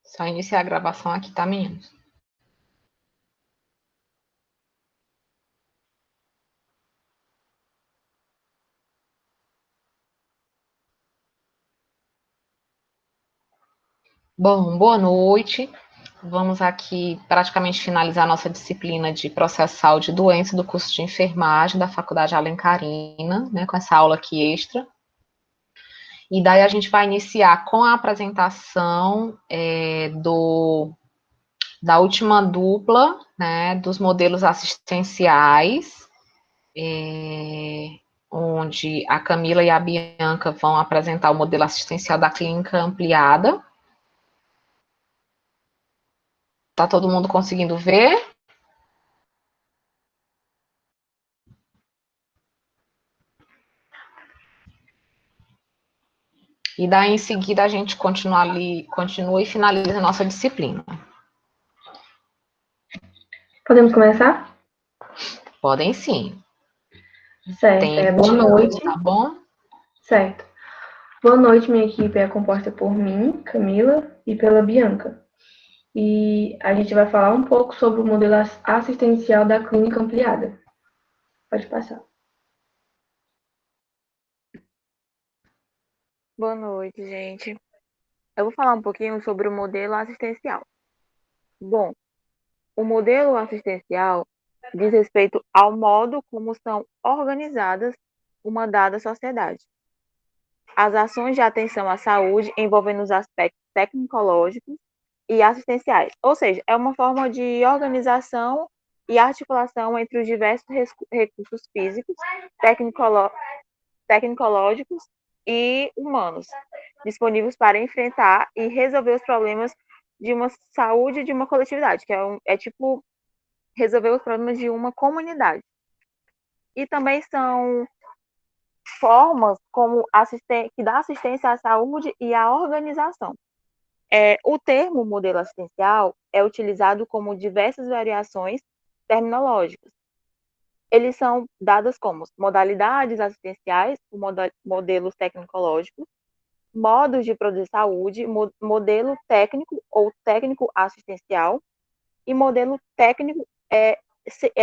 Só iniciar a gravação aqui, tá, meninos? Bom, boa noite. Vamos aqui praticamente finalizar nossa disciplina de processal de doença do curso de enfermagem da Faculdade Alencarina, né, com essa aula aqui extra. E daí a gente vai iniciar com a apresentação da última dupla, né, dos modelos assistenciais, onde a Camila e a Bianca vão apresentar o modelo assistencial da clínica ampliada. Tá todo mundo conseguindo ver? E daí em seguida a gente continua e finaliza a nossa disciplina. Podemos começar? Podem sim. Certo. Boa noite. Tá bom? Certo. Boa noite, minha equipe é composta por mim, Camila, e pela Bianca. E a gente vai falar um pouco sobre o modelo assistencial da clínica ampliada. Pode passar. Boa noite, gente. Eu vou falar um pouquinho sobre o modelo assistencial. Bom, o modelo assistencial diz respeito ao modo como são organizadas uma dada sociedade. As ações de atenção à saúde envolvendo os aspectos tecnológicos e assistenciais, ou seja, é uma forma de organização e articulação entre os diversos recursos físicos, tecnológicos e humanos, disponíveis para enfrentar e resolver os problemas de uma saúde de uma coletividade, que é tipo resolver os problemas de uma comunidade. E também são formas como que dá assistência à saúde e à organização. O termo modelo assistencial é utilizado como diversas variações terminológicas. Eles são dados como modalidades assistenciais, modelos tecnológicos, modos de produzir saúde, modelo técnico ou técnico assistencial e modelo técnico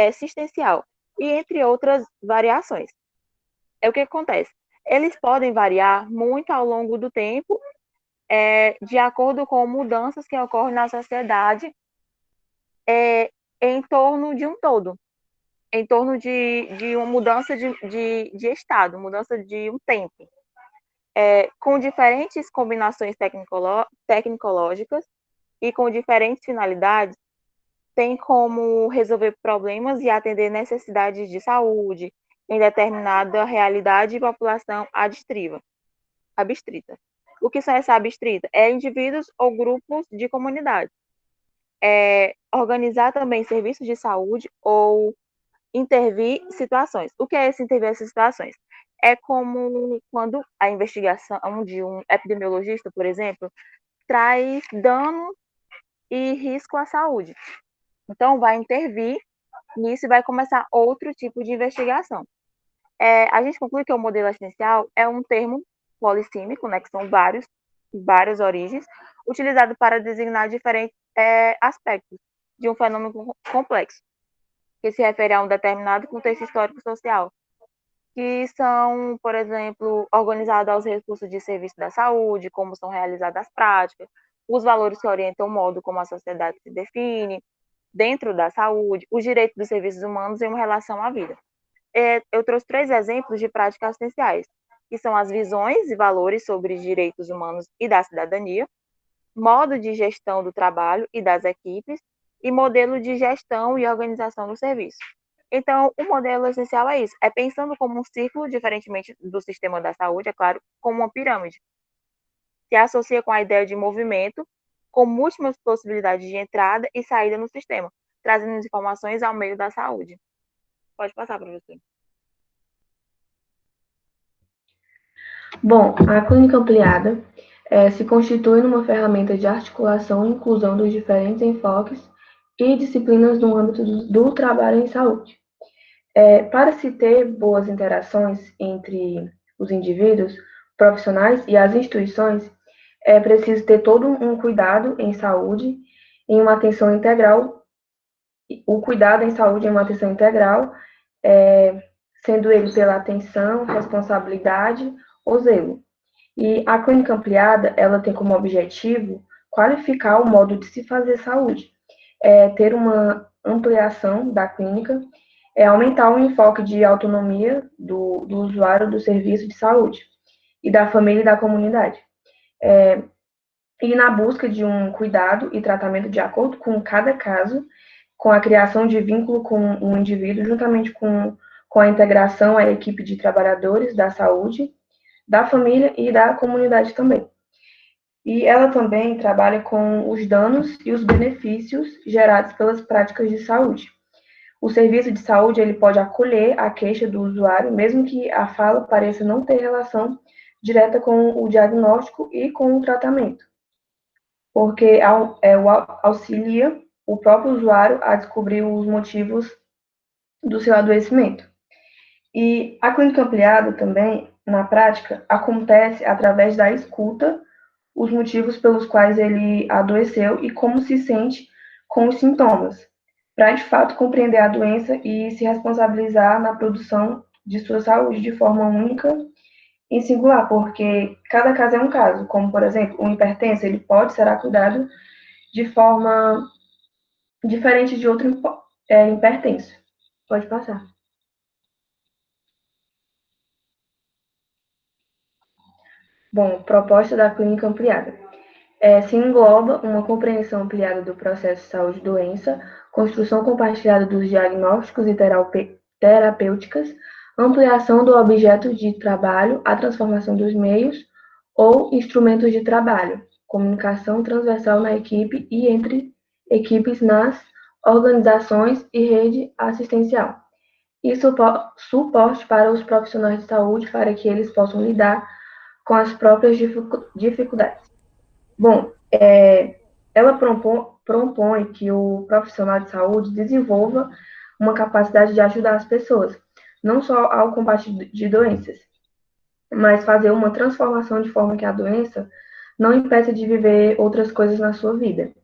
assistencial, e entre outras variações. O que acontece? Eles podem variar muito ao longo do tempo, de acordo com mudanças que ocorrem na sociedade em torno de um todo, em torno de uma mudança de estado, mudança de um tempo. Com diferentes combinações tecnológicas e com diferentes finalidades, tem como resolver problemas e atender necessidades de saúde em determinada realidade e população abstrita. O que são essa abstrita? Indivíduos ou grupos de comunidade. Organizar também serviços de saúde ou intervir situações. O que é esse intervir essas situações? É como quando a investigação de um epidemiologista, por exemplo, traz dano e risco à saúde. Então, vai intervir nisso e vai começar outro tipo de investigação. A gente conclui que o modelo assistencial é um termo polissêmico, né, que são várias origens, utilizado para designar diferentes aspectos de um fenômeno complexo, que se refere a um determinado contexto histórico-social, que são, por exemplo, organizados aos recursos de serviço da saúde, como são realizadas as práticas, os valores que orientam o modo como a sociedade se define, dentro da saúde, os direitos dos serviços humanos em uma relação à vida. Eu trouxe 3 exemplos de práticas assistenciais, que são as visões e valores sobre direitos humanos e da cidadania, modo de gestão do trabalho e das equipes, e modelo de gestão e organização do serviço. Então, o modelo essencial é isso, pensando como um círculo, diferentemente do sistema da saúde, é claro, como uma pirâmide. Se associa com a ideia de movimento, com múltiplas possibilidades de entrada e saída no sistema, trazendo informações ao meio da saúde. Pode passar, professor. Bom, a clínica ampliada se constitui numa ferramenta de articulação e inclusão dos diferentes enfoques e disciplinas no âmbito do trabalho em saúde. Para se ter boas interações entre os indivíduos, profissionais e as instituições, é preciso ter todo um cuidado em saúde, em uma atenção integral, o cuidado em saúde em uma atenção integral, sendo ele pela atenção, responsabilidade ou zelo. E a clínica ampliada, ela tem como objetivo qualificar o modo de se fazer saúde, ter uma ampliação da clínica, aumentar o enfoque de autonomia do usuário do serviço de saúde e da família e da comunidade. E na busca de um cuidado e tratamento de acordo com cada caso, com a criação de vínculo com o indivíduo, juntamente com a integração à equipe de trabalhadores da saúde, da família e da comunidade também. E ela também trabalha com os danos e os benefícios gerados pelas práticas de saúde. O serviço de saúde ele pode acolher a queixa do usuário, mesmo que a fala pareça não ter relação direta com o diagnóstico e com o tratamento, porque auxilia o próprio usuário a descobrir os motivos do seu adoecimento. E a clínica ampliada também, na prática, acontece através da escuta, os motivos pelos quais ele adoeceu e como se sente com os sintomas, para de fato compreender a doença e se responsabilizar na produção de sua saúde de forma única e singular, porque cada caso é um caso, como por exemplo, o hipertenso, ele pode ser cuidado de forma diferente de outro hipertenso. Pode passar. Bom, proposta da clínica ampliada. Se engloba uma compreensão ampliada do processo de saúde e doença, construção compartilhada dos diagnósticos e terapêuticas, ampliação do objeto de trabalho, a transformação dos meios ou instrumentos de trabalho, comunicação transversal na equipe e entre equipes nas organizações e rede assistencial. E suporte para os profissionais de saúde para que eles possam lidar com as próprias dificuldades. Bom, ela propõe que o profissional de saúde desenvolva uma capacidade de ajudar as pessoas, não só ao combate de doenças, mas fazer uma transformação de forma que a doença não impeça de viver outras coisas na sua vida.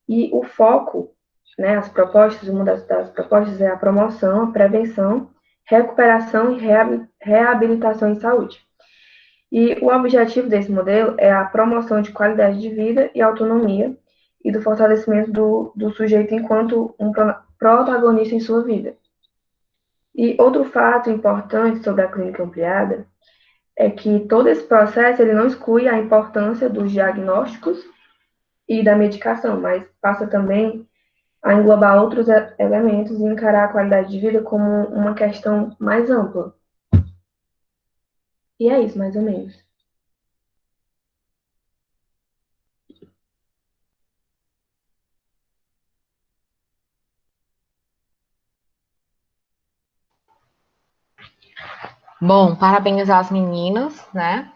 E o foco, né, uma das propostas é a promoção, a prevenção, recuperação e reabilitação em saúde. E o objetivo desse modelo é a promoção de qualidade de vida e autonomia e do fortalecimento do sujeito enquanto um protagonista em sua vida. E outro fato importante sobre a clínica ampliada é que todo esse processo ele não exclui a importância dos diagnósticos e da medicação, mas passa também a englobar outros elementos e encarar a qualidade de vida como uma questão mais ampla. E é isso, mais ou menos. Bom, parabenizar as meninas, né?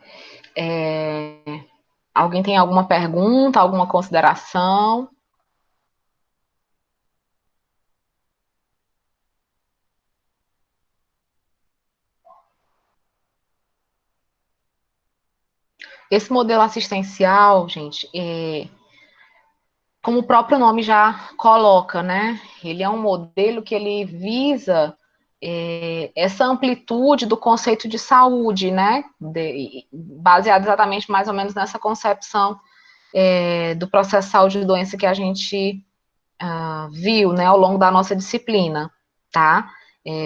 Alguém tem alguma pergunta, alguma consideração? Esse modelo assistencial, gente, como o próprio nome já coloca, né? Ele é um modelo que ele visa essa amplitude do conceito de saúde, né? Baseado exatamente mais ou menos nessa concepção do processo de saúde e doença que a gente viu, né, ao longo da nossa disciplina, tá?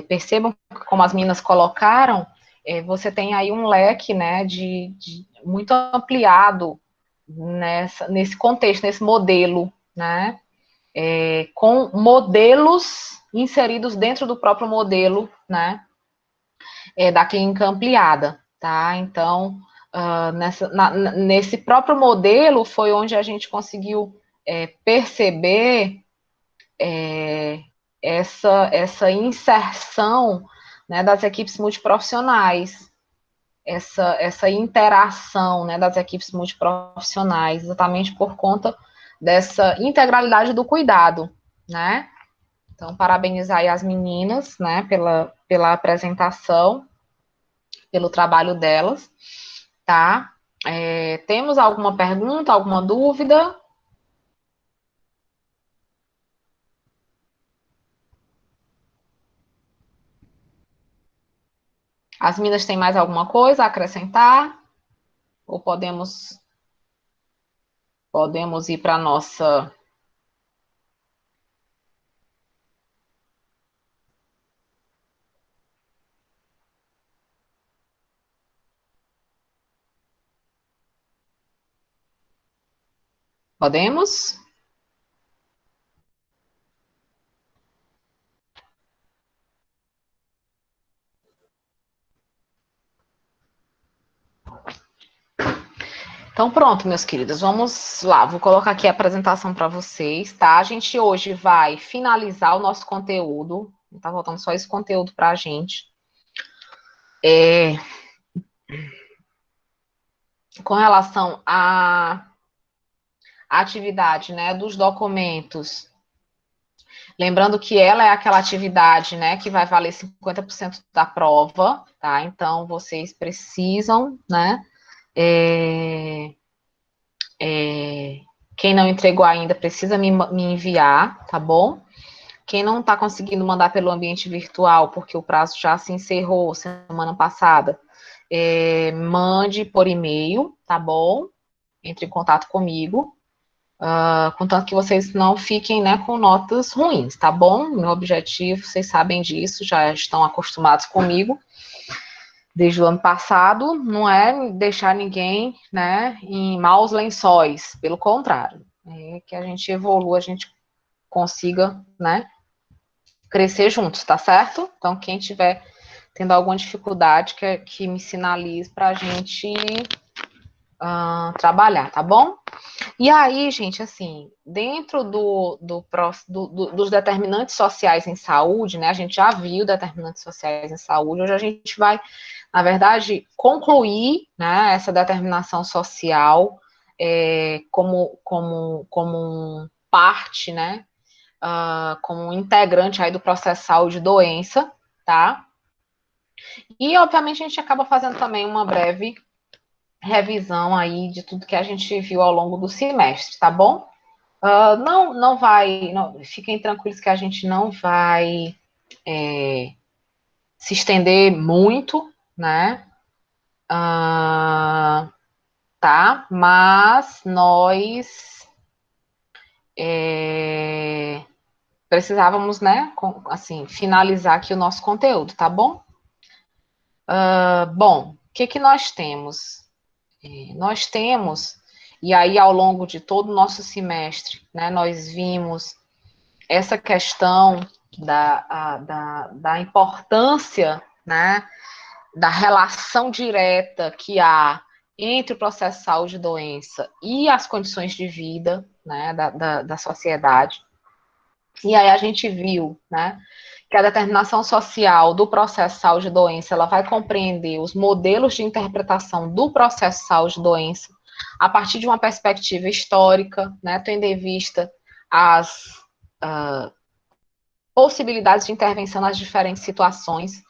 Percebam que, como as meninas colocaram, você tem aí um leque, né, de muito ampliado nesse contexto, nesse modelo, né, com modelos inseridos dentro do próprio modelo, né, da clínica ampliada, tá? Então, nesse próprio modelo foi onde a gente conseguiu perceber essa inserção, né, das equipes multiprofissionais, essa interação, né, das equipes multiprofissionais, exatamente por conta dessa integralidade do cuidado, né? Então, parabenizar aí as meninas, né, pela apresentação, pelo trabalho delas, tá? Temos alguma pergunta, alguma dúvida? As meninas têm mais alguma coisa a acrescentar? Ou podemos ir para a nossa... Podemos? Então, pronto, meus queridos, vamos lá. Vou colocar aqui a apresentação para vocês, tá? A gente hoje vai finalizar o nosso conteúdo. Tá faltando só esse conteúdo para a gente. Com relação à atividade, né, dos documentos. Lembrando que ela é aquela atividade, né, que vai valer 50% da prova, tá? Então, vocês precisam, né, quem não entregou ainda precisa me enviar, tá bom? Quem não está conseguindo mandar pelo ambiente virtual, porque o prazo já se encerrou semana passada, mande por e-mail, tá bom? Entre em contato comigo, contanto que vocês não fiquem, né, com notas ruins, tá bom? Meu objetivo, vocês sabem disso, já estão acostumados comigo desde o ano passado, não é deixar ninguém, né, em maus lençóis, pelo contrário, é que a gente evolua, a gente consiga, né, crescer juntos, tá certo? Então, quem tiver tendo alguma dificuldade, que me sinalize para a gente trabalhar, tá bom? E aí, gente, assim, dentro dos determinantes sociais em saúde, né? A gente já viu determinantes sociais em saúde, hoje a gente vai, na verdade, concluir, né, essa determinação social como parte, né? Como integrante aí do processo saúde e doença, tá? E, obviamente, a gente acaba fazendo também uma breve revisão aí de tudo que a gente viu ao longo do semestre, tá bom? Não vai, fiquem tranquilos que a gente não vai se estender muito, né? Tá? Mas nós precisávamos, né, assim, finalizar aqui o nosso conteúdo, tá bom? Bom, o que nós temos? Nós temos, e aí ao longo de todo o nosso semestre, né, nós vimos essa questão da importância, né, da relação direta que há entre o processo de saúde e doença e as condições de vida, né, da sociedade. E aí a gente viu, né, que a determinação social do processo de saúde e doença, ela vai compreender os modelos de interpretação do processo de saúde e doença a partir de uma perspectiva histórica, né, tendo em vista as possibilidades de intervenção nas diferentes situações.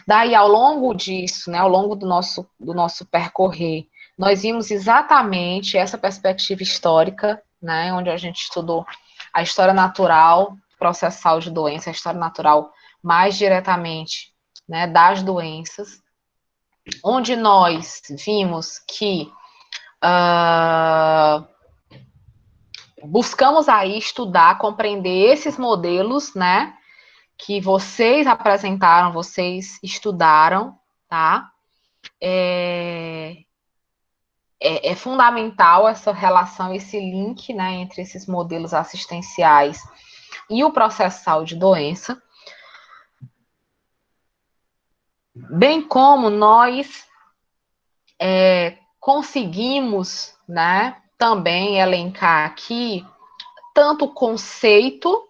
Daí, ao longo disso, né, ao longo do nosso percorrer, nós vimos exatamente essa perspectiva histórica, né, onde a gente estudou a história natural, processo de saúde e doença, a história natural mais diretamente, né, das doenças, onde nós vimos que buscamos aí estudar, compreender esses modelos, né, que vocês apresentaram, vocês estudaram, tá? É fundamental essa relação, esse link, né, entre esses modelos assistenciais e o processo de saúde e doença, bem como nós conseguimos, né, também elencar aqui tanto o conceito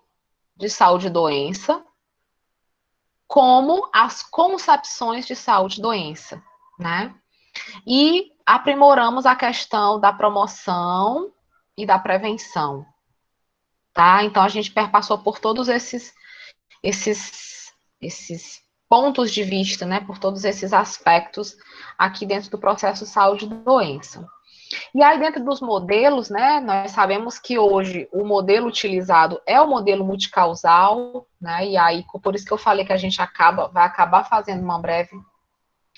de saúde e doença, como as concepções de saúde e doença, né? E aprimoramos a questão da promoção e da prevenção, tá? Então a gente perpassou por todos esses pontos de vista, né, por todos esses aspectos aqui dentro do processo saúde e doença. E aí, dentro dos modelos, né, nós sabemos que hoje o modelo utilizado é o modelo multicausal, né, e aí, por isso que eu falei que a gente vai acabar fazendo uma breve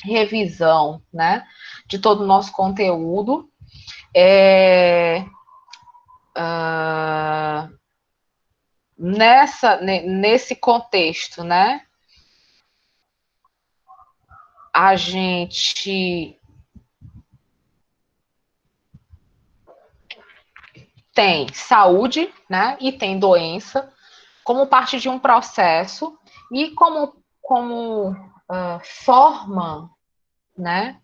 revisão, né, de todo o nosso conteúdo. Nesse contexto, né, a gente tem saúde, né, e tem doença como parte de um processo e como forma, né,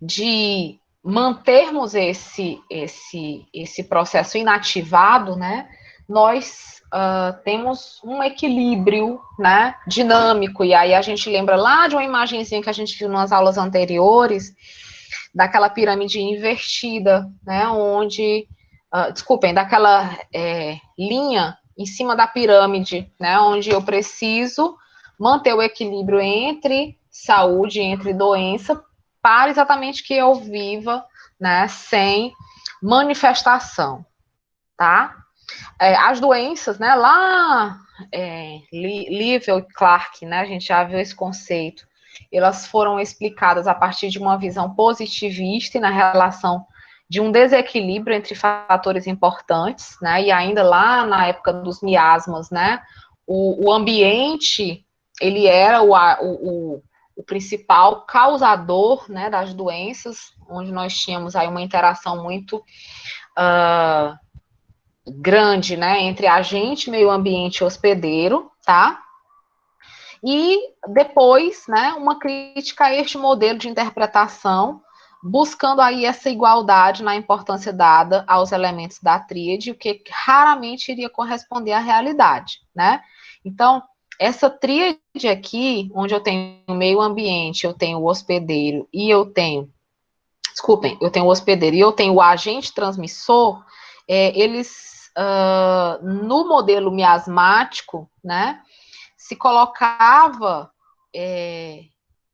de mantermos esse processo inativado, né, nós temos um equilíbrio, né, dinâmico, e aí a gente lembra lá de uma imagenzinha que a gente viu nas aulas anteriores, daquela pirâmide invertida, né, onde, desculpem, daquela linha em cima da pirâmide, né, onde eu preciso manter o equilíbrio entre saúde, entre doença, para exatamente que eu viva, né, sem manifestação, tá? As doenças, né, lá, Livell e Clark, né, a gente já viu esse conceito, elas foram explicadas a partir de uma visão positivista e na relação de um desequilíbrio entre fatores importantes, né, e ainda lá na época dos miasmas, né, o ambiente, ele era o principal causador, né, das doenças, onde nós tínhamos aí uma interação muito grande, né, entre agente, meio ambiente e hospedeiro, tá? E depois, né, uma crítica a este modelo de interpretação, buscando aí essa igualdade na importância dada aos elementos da tríade, o que raramente iria corresponder à realidade, né? Então, essa tríade aqui, onde eu tenho o meio ambiente, eu tenho o hospedeiro e eu tenho o hospedeiro e eu tenho o agente transmissor, eles, no modelo miasmático, né, se colocava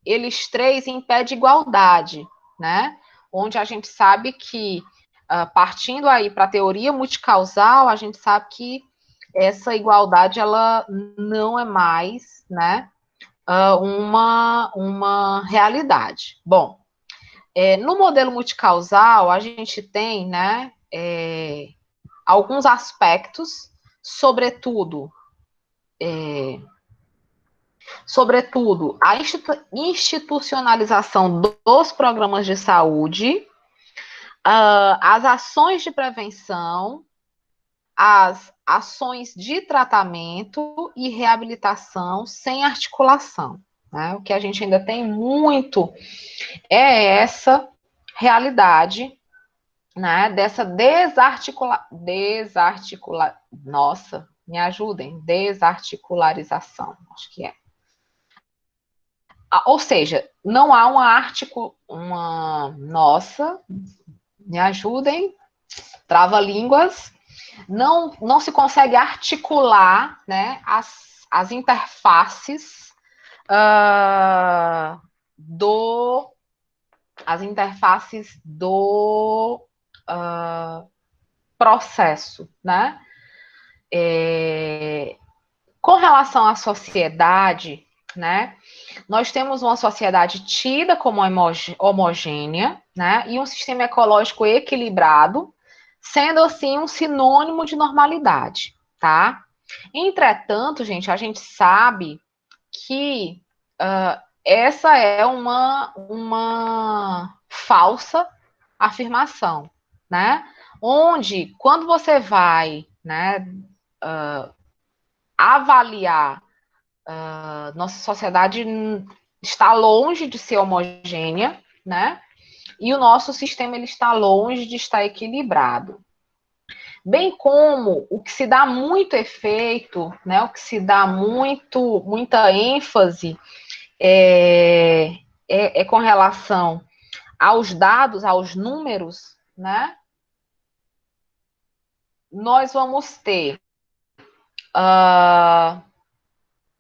eles três em pé de igualdade, né, onde a gente sabe que, partindo aí para a teoria multicausal, a gente sabe que essa igualdade, ela não é mais, né, uma realidade. Bom, no modelo multicausal, a gente tem, né, alguns aspectos, sobretudo a institucionalização dos programas de saúde, as ações de prevenção, as ações de tratamento e reabilitação sem articulação, né? O que a gente ainda tem muito é essa realidade, né, dessa nossa, me ajudem, desarticularização, acho que é. Ou seja, não há nossa, me ajudem, trava-línguas, não se consegue articular, né, as interfaces do processo, né? Com relação à sociedade, né? Nós temos uma sociedade tida como homogênea, né? E um sistema ecológico equilibrado, sendo assim um sinônimo de normalidade, tá? Entretanto, gente, a gente sabe que essa é uma falsa afirmação, né? Onde, quando você vai, né, avaliar, nossa sociedade está longe de ser homogênea, né? E o nosso sistema, ele está longe de estar equilibrado. Bem como o que se dá muito efeito, né, o que se dá muita ênfase com relação aos dados, aos números, né? Nós vamos ter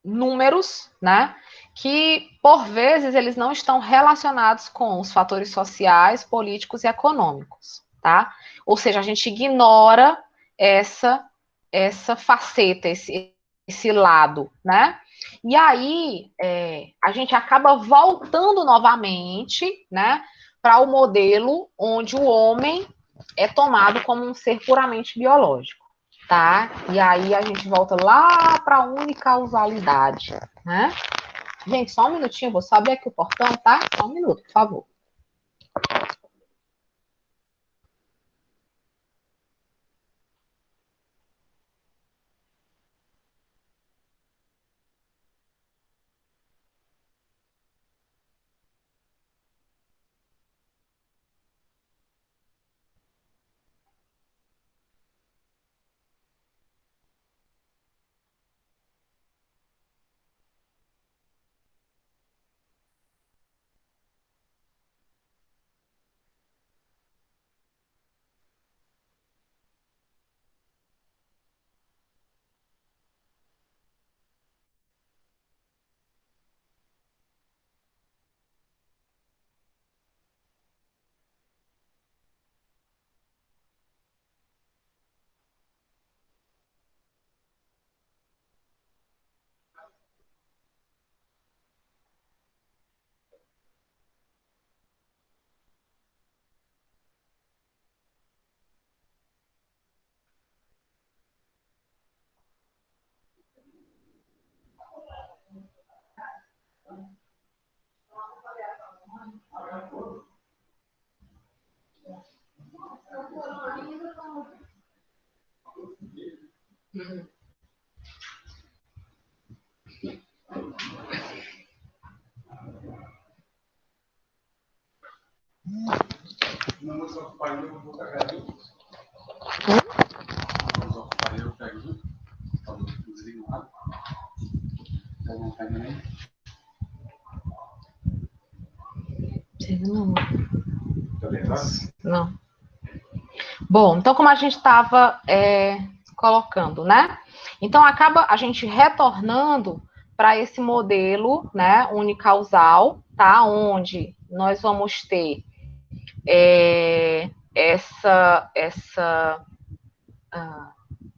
números, né, que, por vezes, eles não estão relacionados com os fatores sociais, políticos e econômicos, tá? Ou seja, a gente ignora essa faceta, esse lado, né? E aí, a gente acaba voltando novamente, né, para o modelo onde o homem é tomado como um ser puramente biológico, tá? E aí a gente volta lá para a unicausalidade, né? Gente, só um minutinho, vou só abrir aqui o portão, tá? Só um minuto, por favor. Não. Bom, então como a gente estava colocando, né? Então acaba a gente retornando para esse modelo, né, unicausal, tá? Onde nós vamos ter essa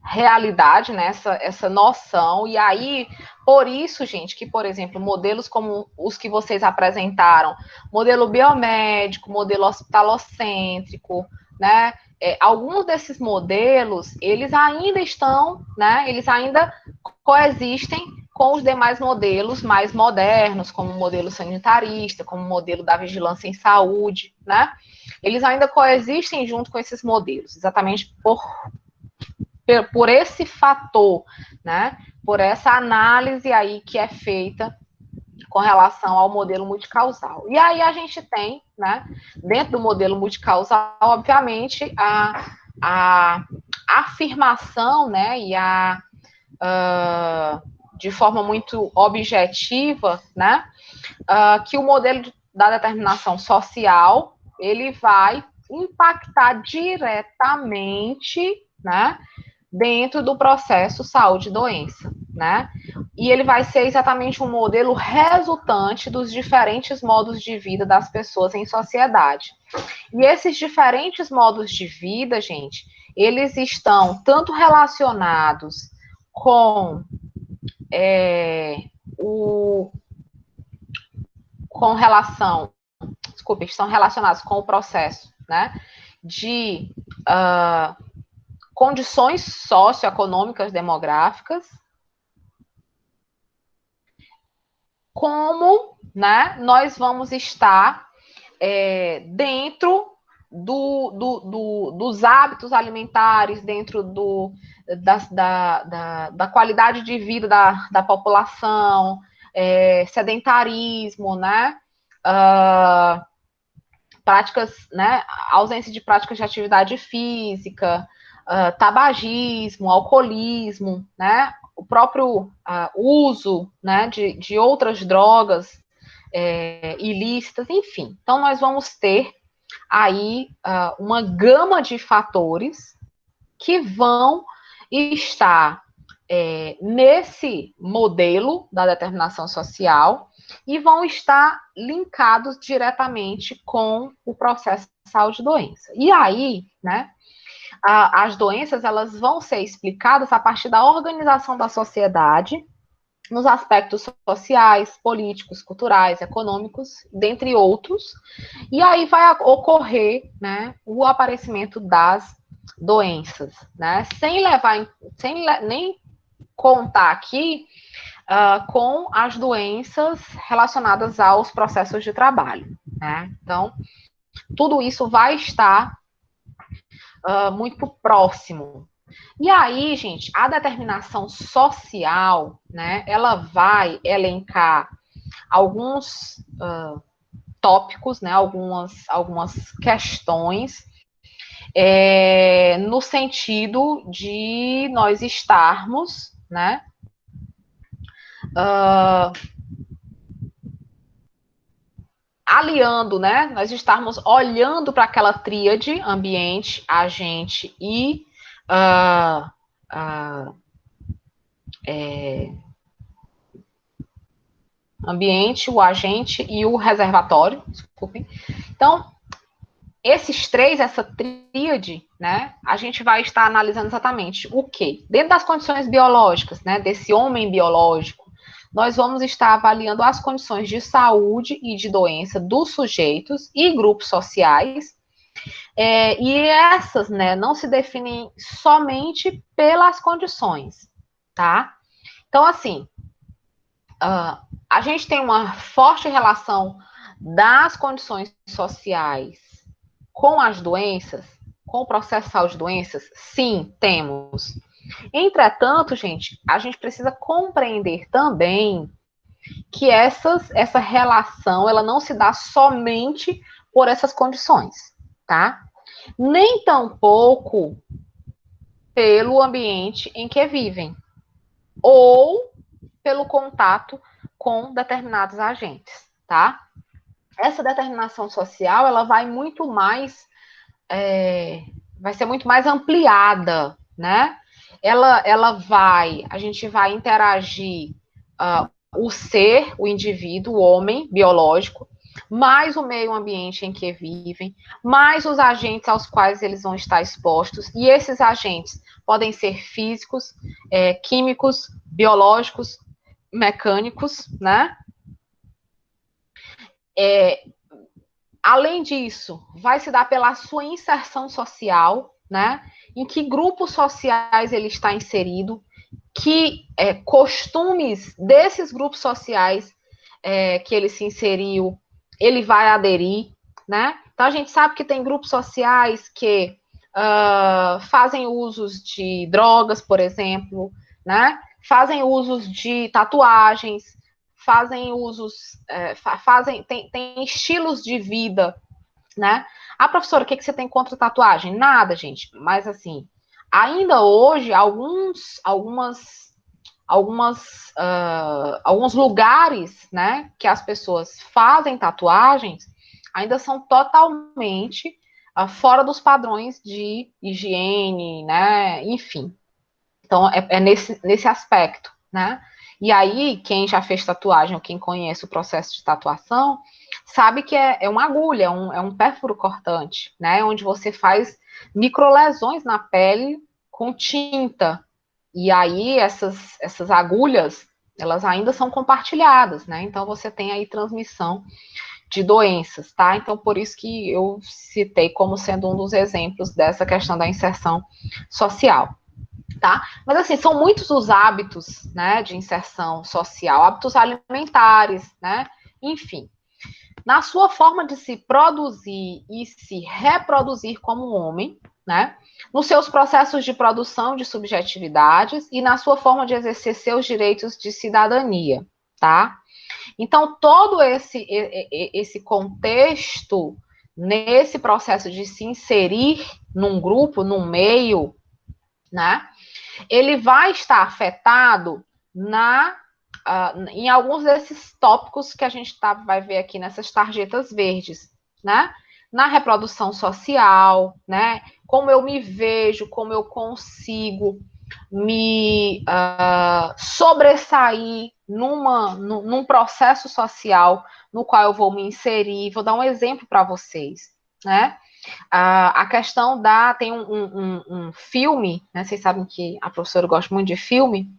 realidade, né, essa noção, e aí, por isso, gente, que, por exemplo, modelos como os que vocês apresentaram, modelo biomédico, modelo hospitalocêntrico, né, alguns desses modelos, eles ainda estão, né, eles ainda coexistem com os demais modelos mais modernos, como o modelo sanitarista, como o modelo da vigilância em saúde, né, eles ainda coexistem junto com esses modelos, exatamente por esse fator, né? Por essa análise aí que é feita com relação ao modelo multicausal. E aí a gente tem, né, dentro do modelo multicausal, obviamente, a afirmação, né, e de forma muito objetiva, né, que o modelo da determinação social, ele vai impactar diretamente, né, dentro do processo saúde e doença, né? E ele vai ser exatamente um modelo resultante dos diferentes modos de vida das pessoas em sociedade. E esses diferentes modos de vida, gente, eles estão tanto relacionados com com relação, desculpe, estão relacionados com o processo, né, de condições socioeconômicas demográficas, como, né, nós vamos estar dentro dos hábitos alimentares, dentro da qualidade de vida da população, sedentarismo, né, práticas, né, ausência de práticas de atividade física, tabagismo, alcoolismo, né, o próprio uso, né, de outras drogas ilícitas, enfim. Então, nós vamos ter aí uma gama de fatores que vão estar nesse modelo da determinação social e vão estar linkados diretamente com o processo de saúde e doença. E aí, né, as doenças, elas vão ser explicadas a partir da organização da sociedade, nos aspectos sociais, políticos, culturais, econômicos, dentre outros, e aí vai ocorrer, né, o aparecimento das doenças, né, sem nem contar aqui com as doenças relacionadas aos processos de trabalho, né? Então, tudo isso vai estar muito próximo. E aí, gente, a determinação social, né, ela vai elencar alguns tópicos, né, algumas questões, no sentido de nós estarmos, né, aliando, né, nós estarmos olhando para aquela tríade, ambiente, agente e ambiente, o agente e o reservatório, desculpem. Então, esses três, essa tríade, né, a gente vai estar analisando exatamente o quê? Dentro das condições biológicas, né, desse homem biológico, nós vamos estar avaliando as condições de saúde e de doença dos sujeitos e grupos sociais, e essas, né, não se definem somente pelas condições, tá? Então, assim, a gente tem uma forte relação das condições sociais com as doenças, com o processo de saúde de doenças? Sim, temos. Entretanto, gente, a gente precisa compreender também que essa relação, ela não se dá somente por essas condições, tá? Nem tampouco pelo ambiente em que vivem, ou pelo contato com determinados agentes, tá? Essa determinação social, ela vai muito mais, vai ser muito mais ampliada, né? A gente vai interagir o indivíduo, o homem biológico, mais o meio ambiente em que vivem, mais os agentes aos quais eles vão estar expostos, e esses agentes podem ser físicos, químicos, biológicos, mecânicos, né? Além disso, vai se dar pela sua inserção social, né? Em que grupos sociais ele está inserido, que costumes desses grupos sociais que ele se inseriu, ele vai aderir, né? Então a gente sabe que tem grupos sociais que fazem usos de drogas, por exemplo, né? Fazem usos de tatuagens, fazem usos, tem estilos de vida, né? Ah, professora, o que você tem contra tatuagem? Nada, gente, mas assim, ainda hoje, alguns lugares, né, que as pessoas fazem tatuagens, ainda são totalmente fora dos padrões de higiene, né, enfim. Então, é nesse aspecto, né? E aí, quem já fez tatuagem ou quem conhece o processo de tatuação, sabe que é uma agulha, é um pérfuro cortante, né? Onde você faz microlesões na pele com tinta. E aí, essas agulhas, elas ainda são compartilhadas, né? Então, você tem aí transmissão de doenças, tá? Então, por isso que eu citei como sendo um dos exemplos dessa questão da inserção social. Tá? Mas assim, são muitos os hábitos, né, de inserção social, hábitos alimentares, né, enfim. Na sua forma de se produzir e se reproduzir como homem, né, nos seus processos de produção de subjetividades e na sua forma de exercer seus direitos de cidadania, tá? Então, todo esse contexto, nesse processo de se inserir num grupo, num meio, né, ele vai estar afetado em alguns desses tópicos que a gente vai ver aqui nessas tarjetas verdes, né? Na reprodução social, né? Como eu me vejo, como eu consigo me sobressair num processo social no qual eu vou me inserir. Vou dar um exemplo para vocês, né? A questão tem um filme, né? Vocês sabem que a professora gosta muito de filme.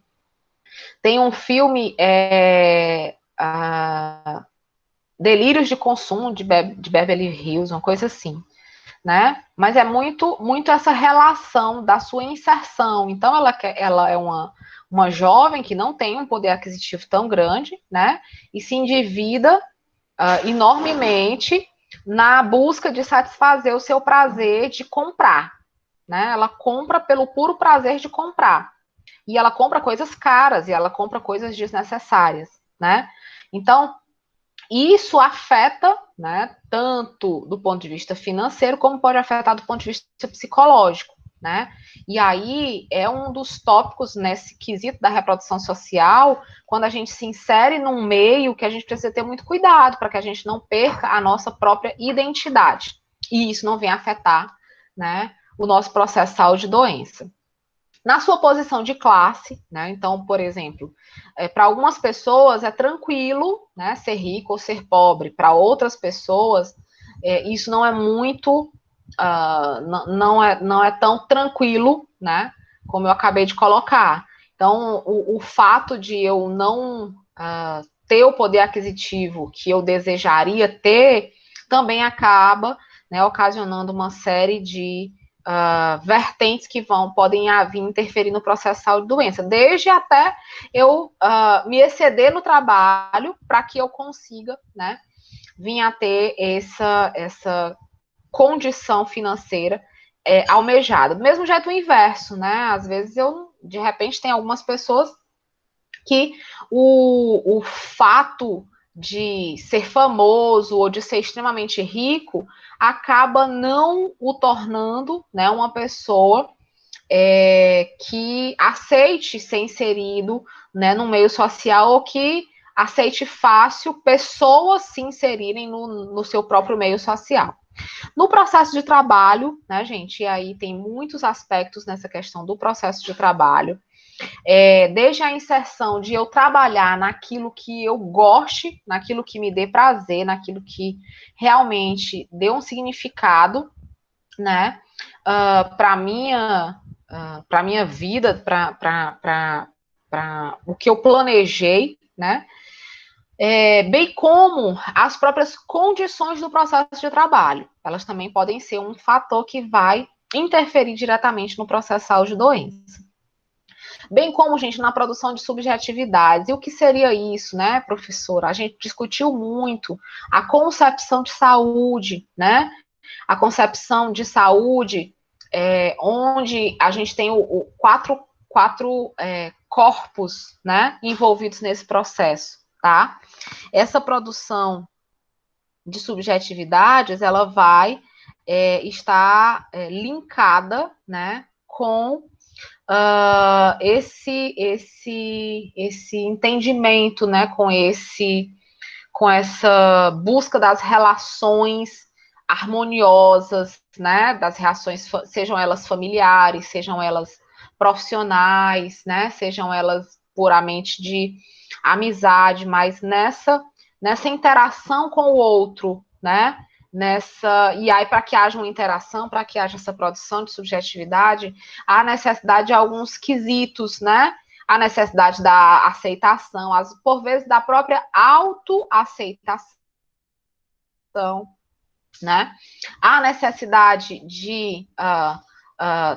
Tem um filme, Delírios de Consumo, de Beverly Hills, uma coisa assim, né? Mas é muito essa relação da sua inserção. Então, ela é uma jovem que não tem um poder aquisitivo tão grande, né? E se endivida enormemente na busca de satisfazer o seu prazer de comprar, né? Ela compra pelo puro prazer de comprar. E ela compra coisas caras, e ela compra coisas desnecessárias, né? Então, isso afeta, né, tanto do ponto de vista financeiro, como pode afetar do ponto de vista psicológico, né? E aí é um dos tópicos nesse quesito da reprodução social, quando a gente se insere num meio que a gente precisa ter muito cuidado para que a gente não perca a nossa própria identidade. E isso não venha afetar, né, o nosso processo de saúde e doença. Na sua posição de classe, né? Então, por exemplo, para algumas pessoas é tranquilo, né, ser rico ou ser pobre. Para outras pessoas, isso não é muito, não é tão tranquilo, né, como eu acabei de colocar. Então, o fato de eu não ter o poder aquisitivo que eu desejaria ter, também acaba, né, ocasionando uma série de vertentes que podem vir interferir no processo de saúde e doença, desde até eu me exceder no trabalho para que eu consiga, né, vir a ter essa condição financeira almejada. Do mesmo jeito o inverso, né? Às vezes de repente, tem algumas pessoas que o fato de ser famoso ou de ser extremamente rico acaba não o tornando, né, uma pessoa que aceite ser inserido, né, no meio social, ou que aceite fácil pessoas se inserirem no seu próprio meio social. No processo de trabalho, né, gente, e aí tem muitos aspectos nessa questão do processo de trabalho, desde a inserção de eu trabalhar naquilo que eu goste, naquilo que me dê prazer, naquilo que realmente dê um significado, né, para minha vida, para o que eu planejei, né, bem como as próprias condições do processo de trabalho. Elas também podem ser um fator que vai interferir diretamente no processo de saúde e doença. Bem como, gente, na produção de subjetividades. E o que seria isso, né, professora? A gente discutiu muito a concepção de saúde, né? A concepção de saúde, onde a gente tem quatro corpos, né, envolvidos nesse processo, tá? Essa produção de subjetividades, ela vai estar linkada, né, com esse entendimento, né, com essa busca das relações harmoniosas, né, das relações, sejam elas familiares, sejam elas profissionais, né, sejam elas puramente de amizade, mas nessa interação com o outro, né, e aí, para que haja uma interação, para que haja essa produção de subjetividade, há necessidade de alguns quesitos, né? A necessidade da aceitação, por vezes da própria autoaceitação, né? Há necessidade de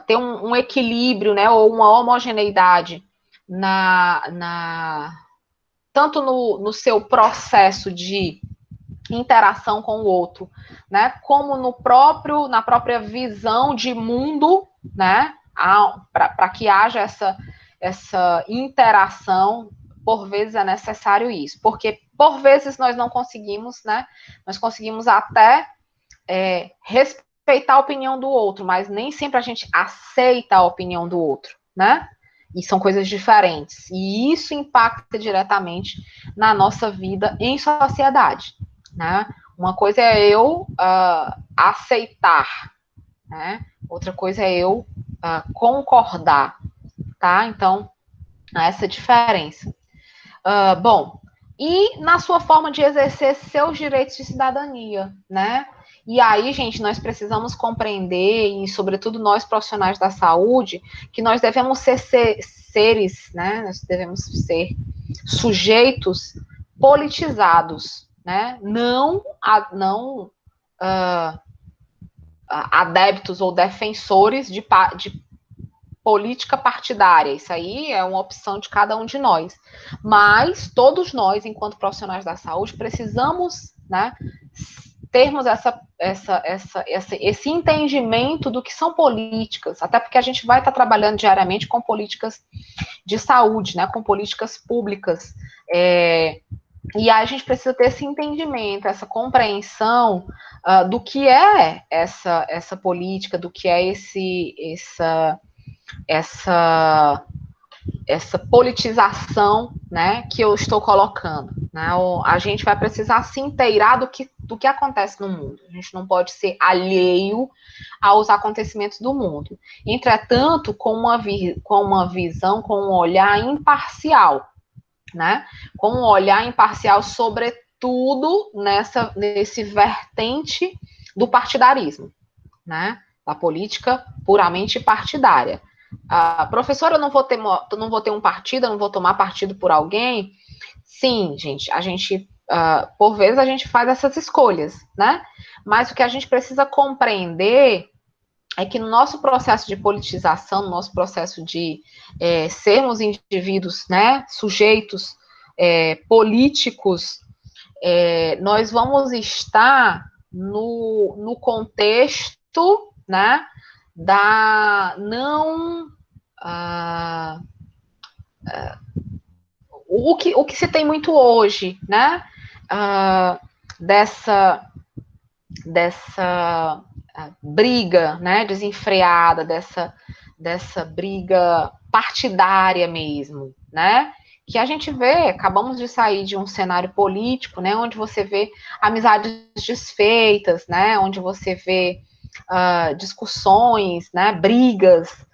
ter um equilíbrio, né? Ou uma homogeneidade tanto no seu processo de interação com o outro, né, como na própria visão de mundo, né, para que haja essa interação. Por vezes é necessário isso, porque por vezes nós não conseguimos, né, nós conseguimos até respeitar a opinião do outro, mas nem sempre a gente aceita a opinião do outro, né, e são coisas diferentes, e isso impacta diretamente na nossa vida em sociedade. Né? Uma coisa é eu aceitar, né? Outra coisa é eu concordar, tá? Então, há essa diferença. Bom, e na sua forma de exercer seus direitos de cidadania, né? E aí, gente, nós precisamos compreender, e sobretudo nós profissionais da saúde, que nós devemos ser seres, né? Nós devemos ser sujeitos politizados, né? Não adeptos ou defensores de política partidária. Isso aí é uma opção de cada um de nós. Mas todos nós, enquanto profissionais da saúde, precisamos, né, termos esse entendimento do que são políticas, até porque a gente vai estar trabalhando diariamente com políticas de saúde, né, com políticas públicas. E aí a gente precisa ter esse entendimento, essa compreensão do que é essa política, do que é essa politização, né, que eu estou colocando. Né? A gente vai precisar se inteirar do que acontece no mundo. A gente não pode ser alheio aos acontecimentos do mundo. Entretanto, com uma visão, com um olhar imparcial, né? Com um olhar imparcial, sobretudo nesse vertente do partidarismo, né? Da política puramente partidária. Professora, eu não vou ter um partido, eu não vou tomar partido por alguém. Sim, gente, por vezes a gente faz essas escolhas, né? Mas o que a gente precisa compreender é que no nosso processo de politização, no nosso processo de sermos indivíduos, né, sujeitos políticos, nós vamos estar no contexto, né, da não o que se tem muito hoje, né, dessa briga, né, desenfreada, dessa briga partidária mesmo, né, que a gente vê, acabamos de sair de um cenário político, né, onde você vê amizades desfeitas, né, onde você vê discussões, né, brigas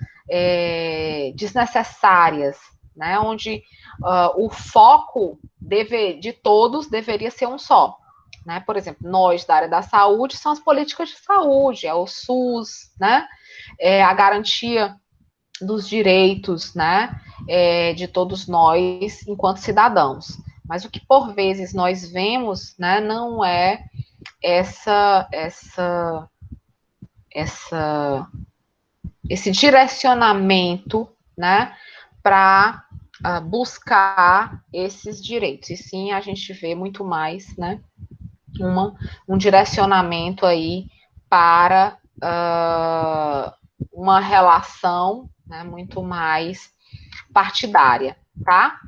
desnecessárias, né, onde o foco de todos deveria ser um só. Né? Por exemplo, nós da área da saúde são as políticas de saúde, é o SUS, né? É a garantia dos direitos, né? De todos nós enquanto cidadãos. Mas o que por vezes nós vemos, né? Não é esse direcionamento, né? Para buscar esses direitos. E sim, a gente vê muito mais, né? Um direcionamento aí para uma relação, né, muito mais partidária, tá?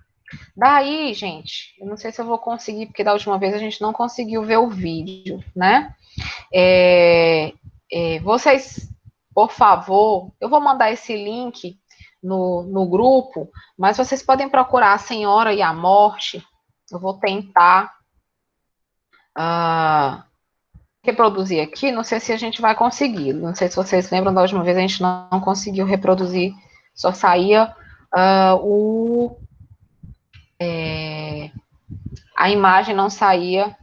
Daí, gente, eu não sei se eu vou conseguir, porque da última vez a gente não conseguiu ver o vídeo, né? Vocês, por favor, eu vou mandar esse link no grupo, mas vocês podem procurar a Senhora e a Morte. Eu vou tentar reproduzir aqui, não sei se a gente vai conseguir. Não sei se vocês lembram da última vez, a gente não conseguiu reproduzir, só saía a imagem, não saía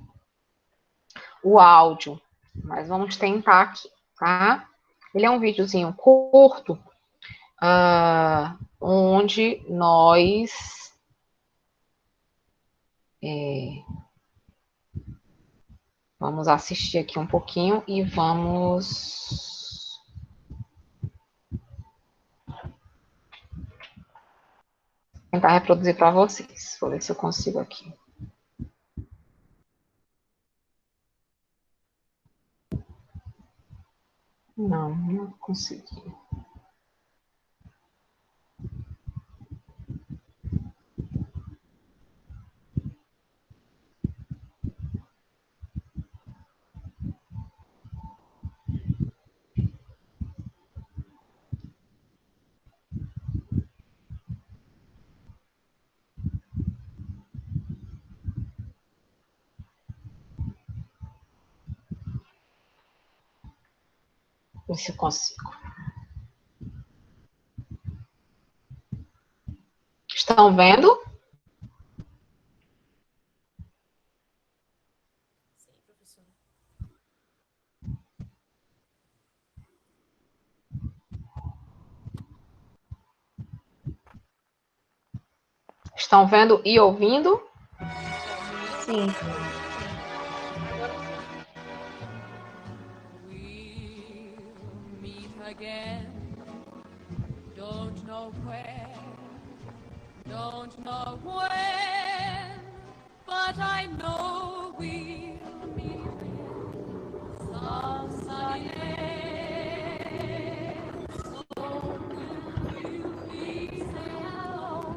o áudio. Mas vamos tentar aqui, tá? Ele é um videozinho curto, onde nós vamos assistir aqui um pouquinho e vamos tentar reproduzir para vocês. Vou ver se eu consigo aqui. Não consegui. Ver se eu consigo. Estão vendo? isso, né? Estão vendo e ouvindo? Sim. We'll meet again. Don't know where, don't know when, but I know we'll meet again some sunny day. So will you please say hello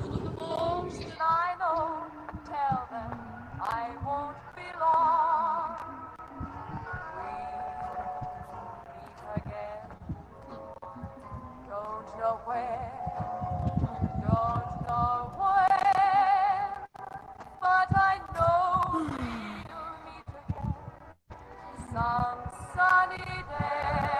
to the folks that I know? Tell them I won't be long. We'll meet again. Don't know where, don't know when, but I know we'll meet again some sunny day.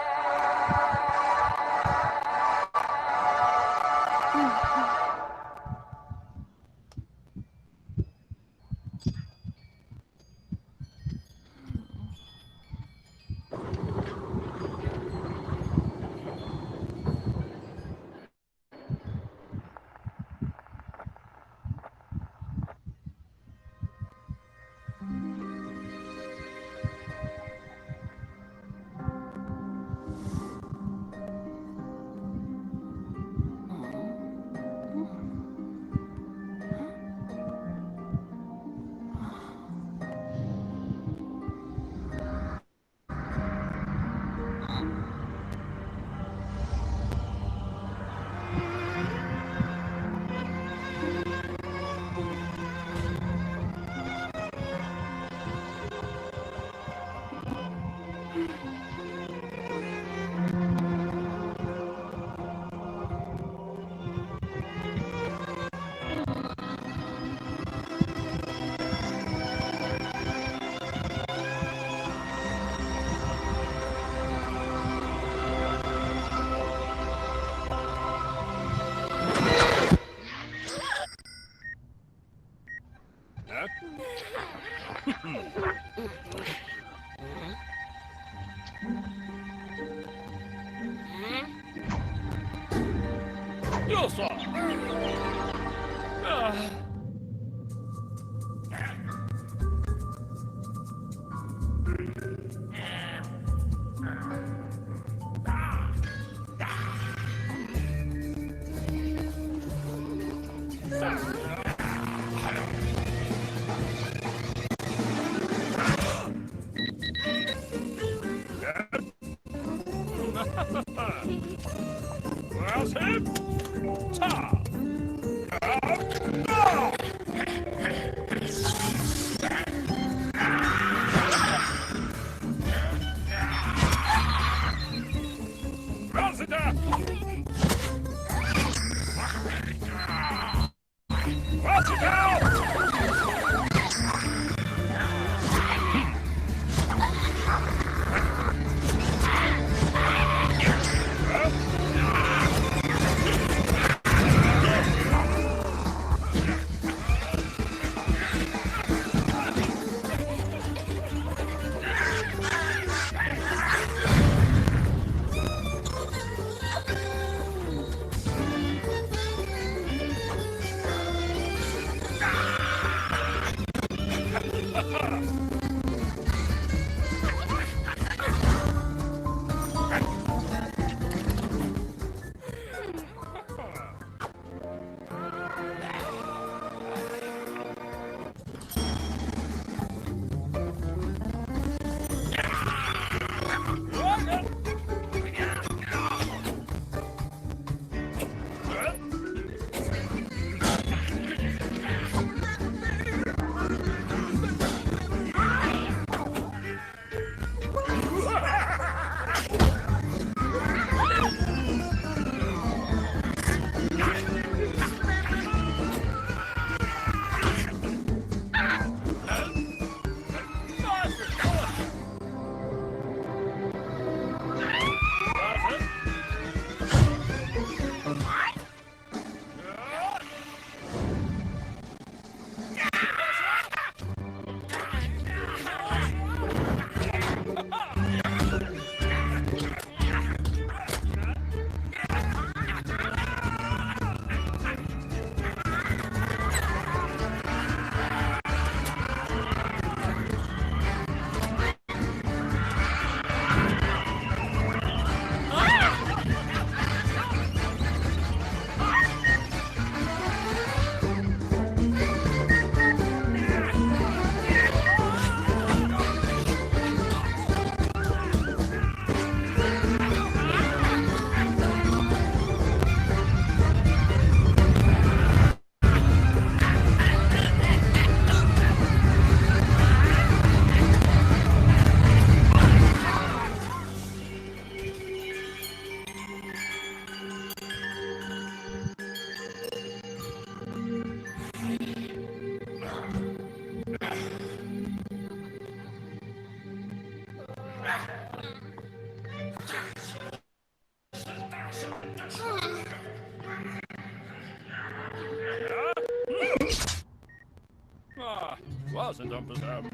Wasn't unpleasant.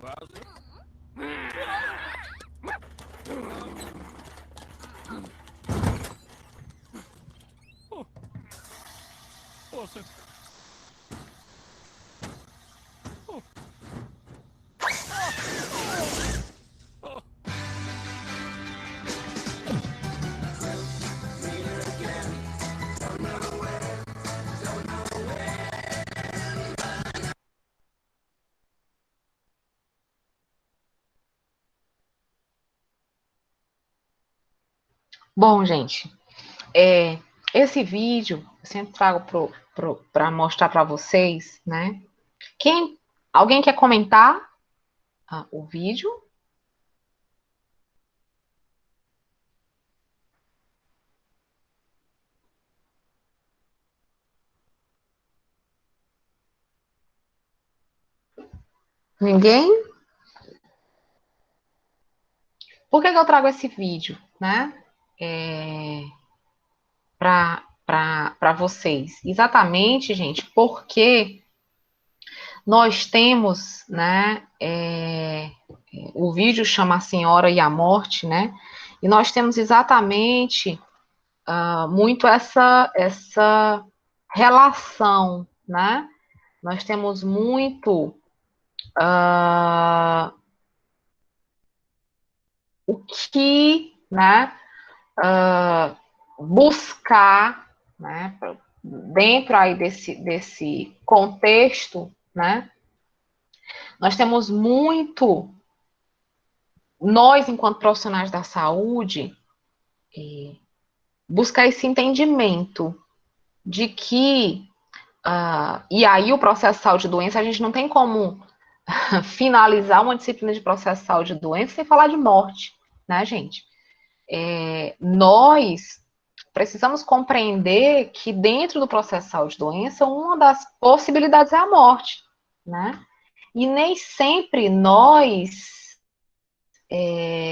Wasn't. Bom, gente, esse vídeo eu sempre trago para mostrar para vocês, né? Alguém quer comentar o vídeo? Ninguém? Por que eu trago esse vídeo, né? Para vocês. Exatamente, gente, porque nós temos, né? O vídeo chama A Senhora e a Morte, né? E nós temos exatamente muito essa relação, né? Nós temos muito o que, né? Buscar, né? Dentro aí desse contexto, né? Nós temos muito, nós enquanto profissionais da saúde, buscar esse entendimento de que, e aí o processo de saúde e doença, a gente não tem como finalizar uma disciplina de processo de saúde e doença sem falar de morte, né, gente? Nós precisamos compreender que dentro do processo de saúde e doença, uma das possibilidades é a morte, né? E nem sempre nós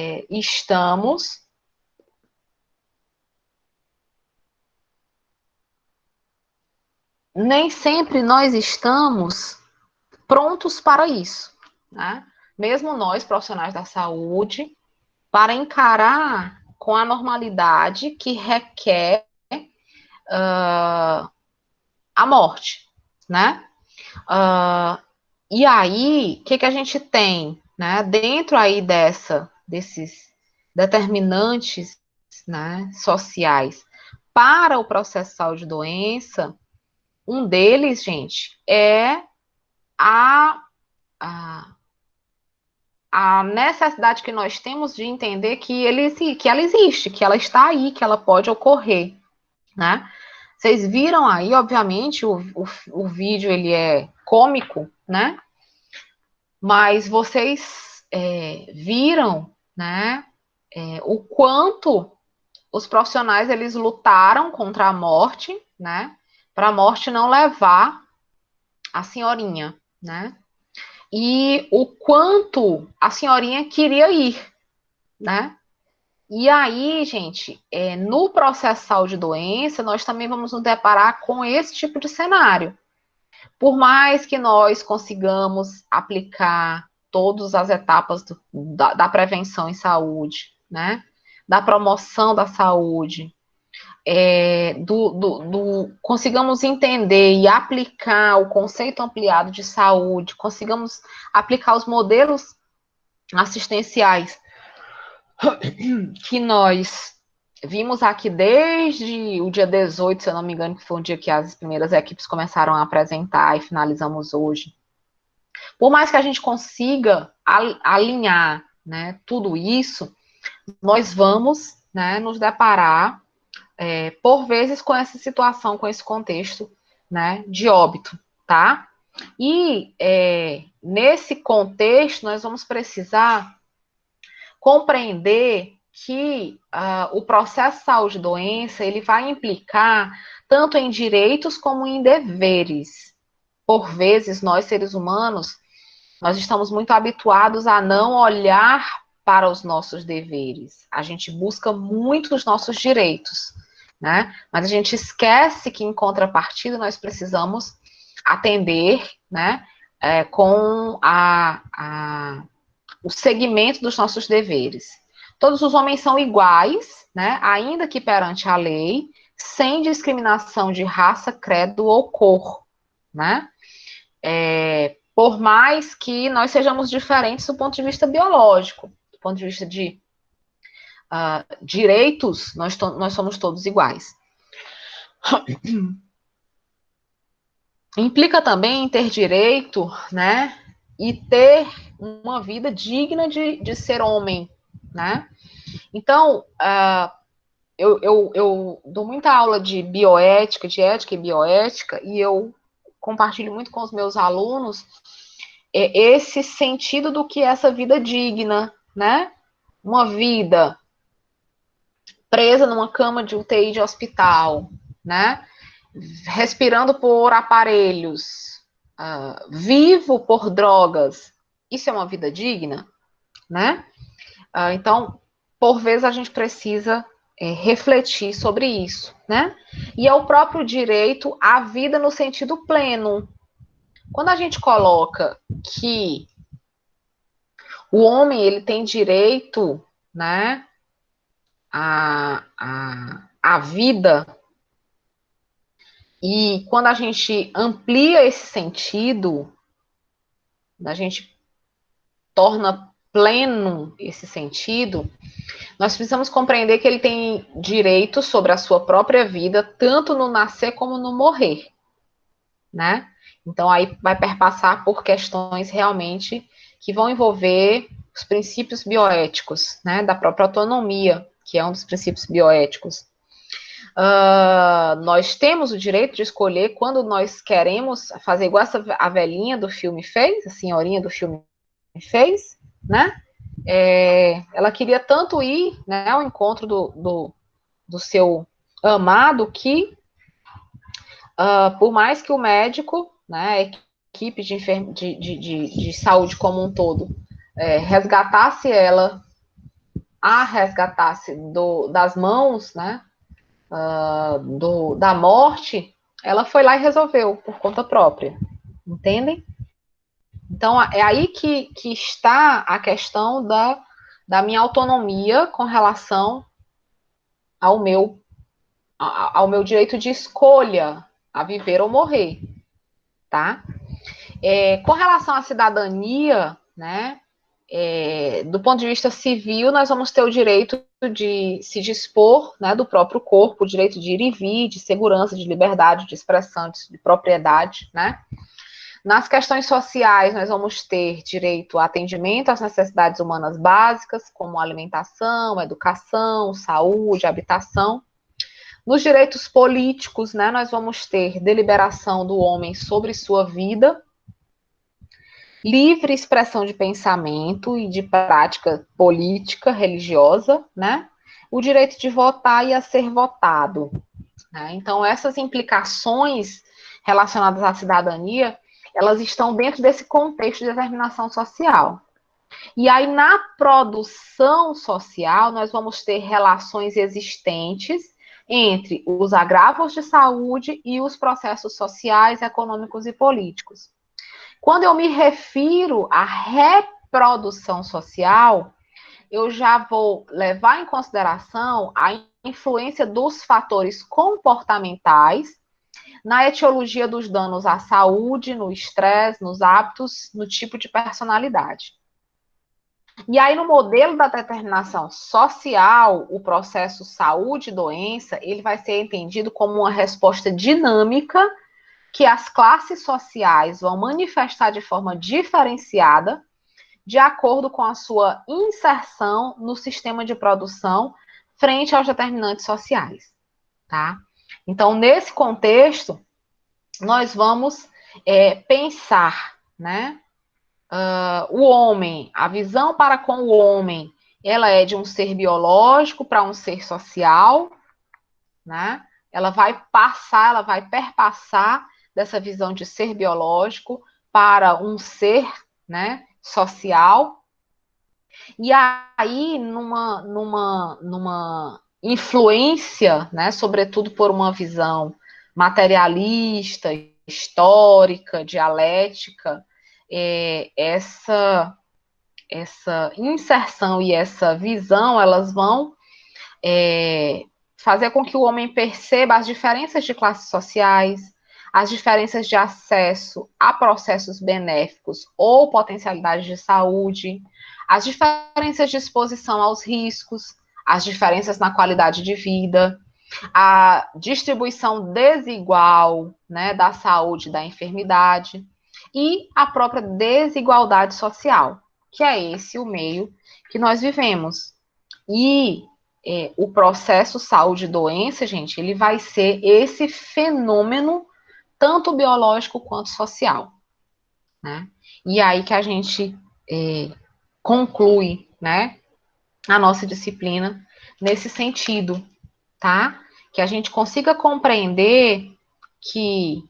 estamos prontos para isso, né? Mesmo nós, profissionais da saúde, para encarar com a normalidade que requer a morte, né? E aí, o que a gente tem, né? Dentro aí desses determinantes, né, sociais para o processo de saúde e doença, um deles, gente, é a necessidade que nós temos de entender que ela existe, que ela está aí, que ela pode ocorrer, né? Vocês viram aí, obviamente, o vídeo ele é cômico, né? Mas vocês viram, né? O quanto os profissionais eles lutaram contra a morte, né? Para a morte não levar a senhorinha, né? E o quanto a senhorinha queria ir, né? E aí, gente, no processo de saúde e doença, nós também vamos nos deparar com esse tipo de cenário. Por mais que nós consigamos aplicar todas as etapas da prevenção em saúde, né? Da promoção da saúde, consigamos entender e aplicar o conceito ampliado de saúde, consigamos aplicar os modelos assistenciais que nós vimos aqui desde o dia 18, se eu não me engano, que foi um dia que as primeiras equipes começaram a apresentar e finalizamos hoje. Por mais que a gente consiga alinhar, né, tudo isso, nós vamos, né, nos deparar por vezes com essa situação, com esse contexto, né, de óbito, tá? E nesse contexto nós vamos precisar compreender que o processo de saúde e doença ele vai implicar tanto em direitos como em deveres. Por vezes nós seres humanos nós estamos muito habituados a não olhar para os nossos deveres, a gente busca muito os nossos direitos, né? Mas a gente esquece que, em contrapartida, nós precisamos atender, né, com o segmento dos nossos deveres. Todos os homens são iguais, né, ainda que perante a lei, sem discriminação de raça, credo ou cor, né? Por mais que nós sejamos diferentes do ponto de vista biológico, do ponto de vista de direitos, nós somos todos iguais. Implica também em ter direito, né, e ter uma vida digna de ser homem, né? Então, eu dou muita aula de bioética, de ética e bioética, e eu compartilho muito com os meus alunos esse sentido do que é essa vida digna, né? Uma vida presa numa cama de UTI de hospital, né? Respirando por aparelhos, vivo por drogas. Isso é uma vida digna, né? Então, por vezes a gente precisa refletir sobre isso, né? E é o próprio direito à vida no sentido pleno. Quando a gente coloca que o homem ele tem direito, né, à vida, e quando a gente amplia esse sentido, a gente torna pleno esse sentido, nós precisamos compreender que ele tem direito sobre a sua própria vida, tanto no nascer como no morrer, né? Então, aí vai perpassar por questões realmente que vão envolver os princípios bioéticos, né? Da própria autonomia, que é um dos princípios bioéticos. Nós temos o direito de escolher quando nós queremos fazer igual a velhinha do filme fez, a senhorinha do filme fez, né? Ela queria tanto ir, né, ao encontro do seu amado que, por mais que o médico, né, a equipe de saúde como um todo, resgatasse ela, resgatasse das mãos, né, da morte, ela foi lá e resolveu por conta própria, entendem? Então, é aí que está a questão da minha autonomia com relação ao meu direito de escolha a viver ou morrer, tá? Com relação à cidadania, né, do ponto de vista civil, nós vamos ter o direito de se dispor, né, do próprio corpo, o direito de ir e vir, de segurança, de liberdade, de expressão, de propriedade, né? Nas questões sociais, nós vamos ter direito a atendimento às necessidades humanas básicas, como alimentação, educação, saúde, habitação. Nos direitos políticos, né, nós vamos ter deliberação do homem sobre sua vida, livre expressão de pensamento e de prática política, religiosa, né? O direito de votar e a ser votado, né? Então, essas implicações relacionadas à cidadania, elas estão dentro desse contexto de determinação social. E aí, na produção social, nós vamos ter relações existentes entre os agravos de saúde e os processos sociais, econômicos e políticos. Quando eu me refiro à reprodução social, eu já vou levar em consideração a influência dos fatores comportamentais na etiologia dos danos à saúde, no estresse, nos hábitos, no tipo de personalidade. E aí, no modelo da determinação social, o processo saúde e doença, ele vai ser entendido como uma resposta dinâmica que as classes sociais vão manifestar de forma diferenciada de acordo com a sua inserção no sistema de produção frente aos determinantes sociais, tá? Então, nesse contexto, nós vamos pensar, né? O homem, a visão para com o homem, ela é de um ser biológico para um ser social, né? Ela vai perpassar dessa visão de ser biológico para um ser, né, social. E aí, numa influência, né, sobretudo por uma visão materialista, histórica, dialética, essa inserção e essa visão, elas vão fazer com que o homem perceba as diferenças de classes sociais, as diferenças de acesso a processos benéficos ou potencialidades de saúde, as diferenças de exposição aos riscos, as diferenças na qualidade de vida, a distribuição desigual, né, da saúde e da enfermidade e a própria desigualdade social, que é esse o meio que nós vivemos. E o processo saúde e doença, gente, ele vai ser esse fenômeno tanto biológico quanto social, né? E aí que a gente conclui, né, a nossa disciplina nesse sentido, tá? Que a gente consiga compreender que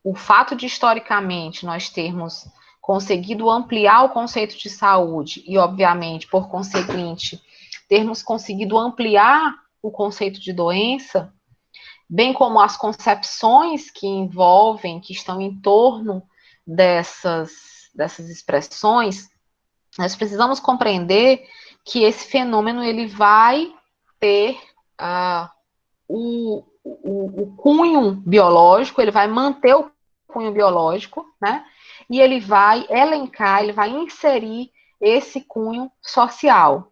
o fato de, historicamente, nós termos conseguido ampliar o conceito de saúde e, obviamente, por conseguinte, termos conseguido ampliar o conceito de doença, bem como as concepções que envolvem, que estão em torno dessas expressões, nós precisamos compreender que esse fenômeno ele vai ter o cunho biológico, ele vai manter o cunho biológico, né? E ele vai elencar, ele vai inserir esse cunho social.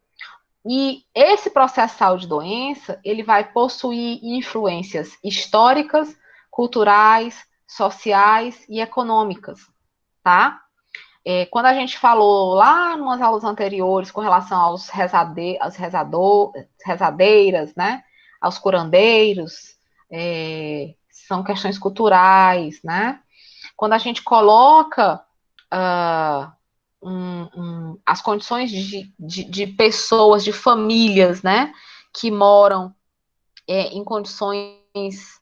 E esse processo de saúde e doença, ele vai possuir influências históricas, culturais, sociais e econômicas, tá? Quando a gente falou lá em umas aulas anteriores com relação aos rezadeiras, né? Aos curandeiros, são questões culturais, né? Quando a gente coloca as condições de pessoas, de famílias, né? Que moram em condições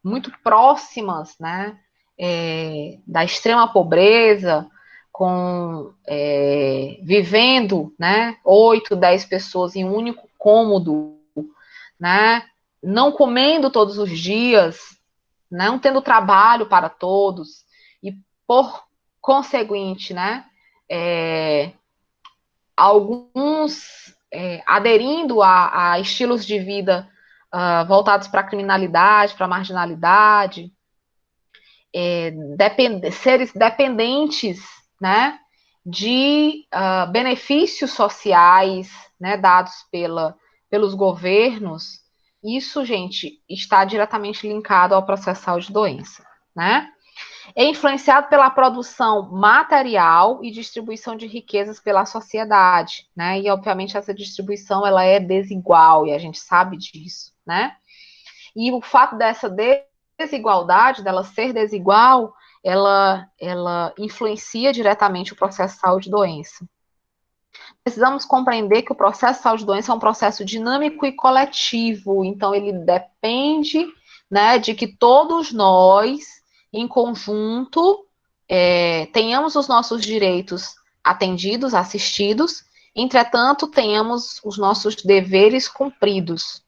muito próximas, né? Da extrema pobreza, vivendo, né, 8, 10 pessoas em um único cômodo, né, não comendo todos os dias, não tendo trabalho para todos, e por conseguinte, né, alguns aderindo a estilos de vida voltados para a criminalidade, para a marginalidade, seres dependentes, né, de benefícios sociais, né, dados pelos governos. Isso, gente, está diretamente linkado ao processo de saúde e doença, né? É influenciado pela produção material e distribuição de riquezas pela sociedade, né? E, obviamente, essa distribuição, ela é desigual, e a gente sabe disso, né? E o fato dessa desigualdade, dela ser desigual, ela influencia diretamente o processo de saúde e doença. Precisamos compreender que o processo de saúde e doença é um processo dinâmico e coletivo, então ele depende, né, de que todos nós, em conjunto, tenhamos os nossos direitos atendidos, assistidos, entretanto, tenhamos os nossos deveres cumpridos,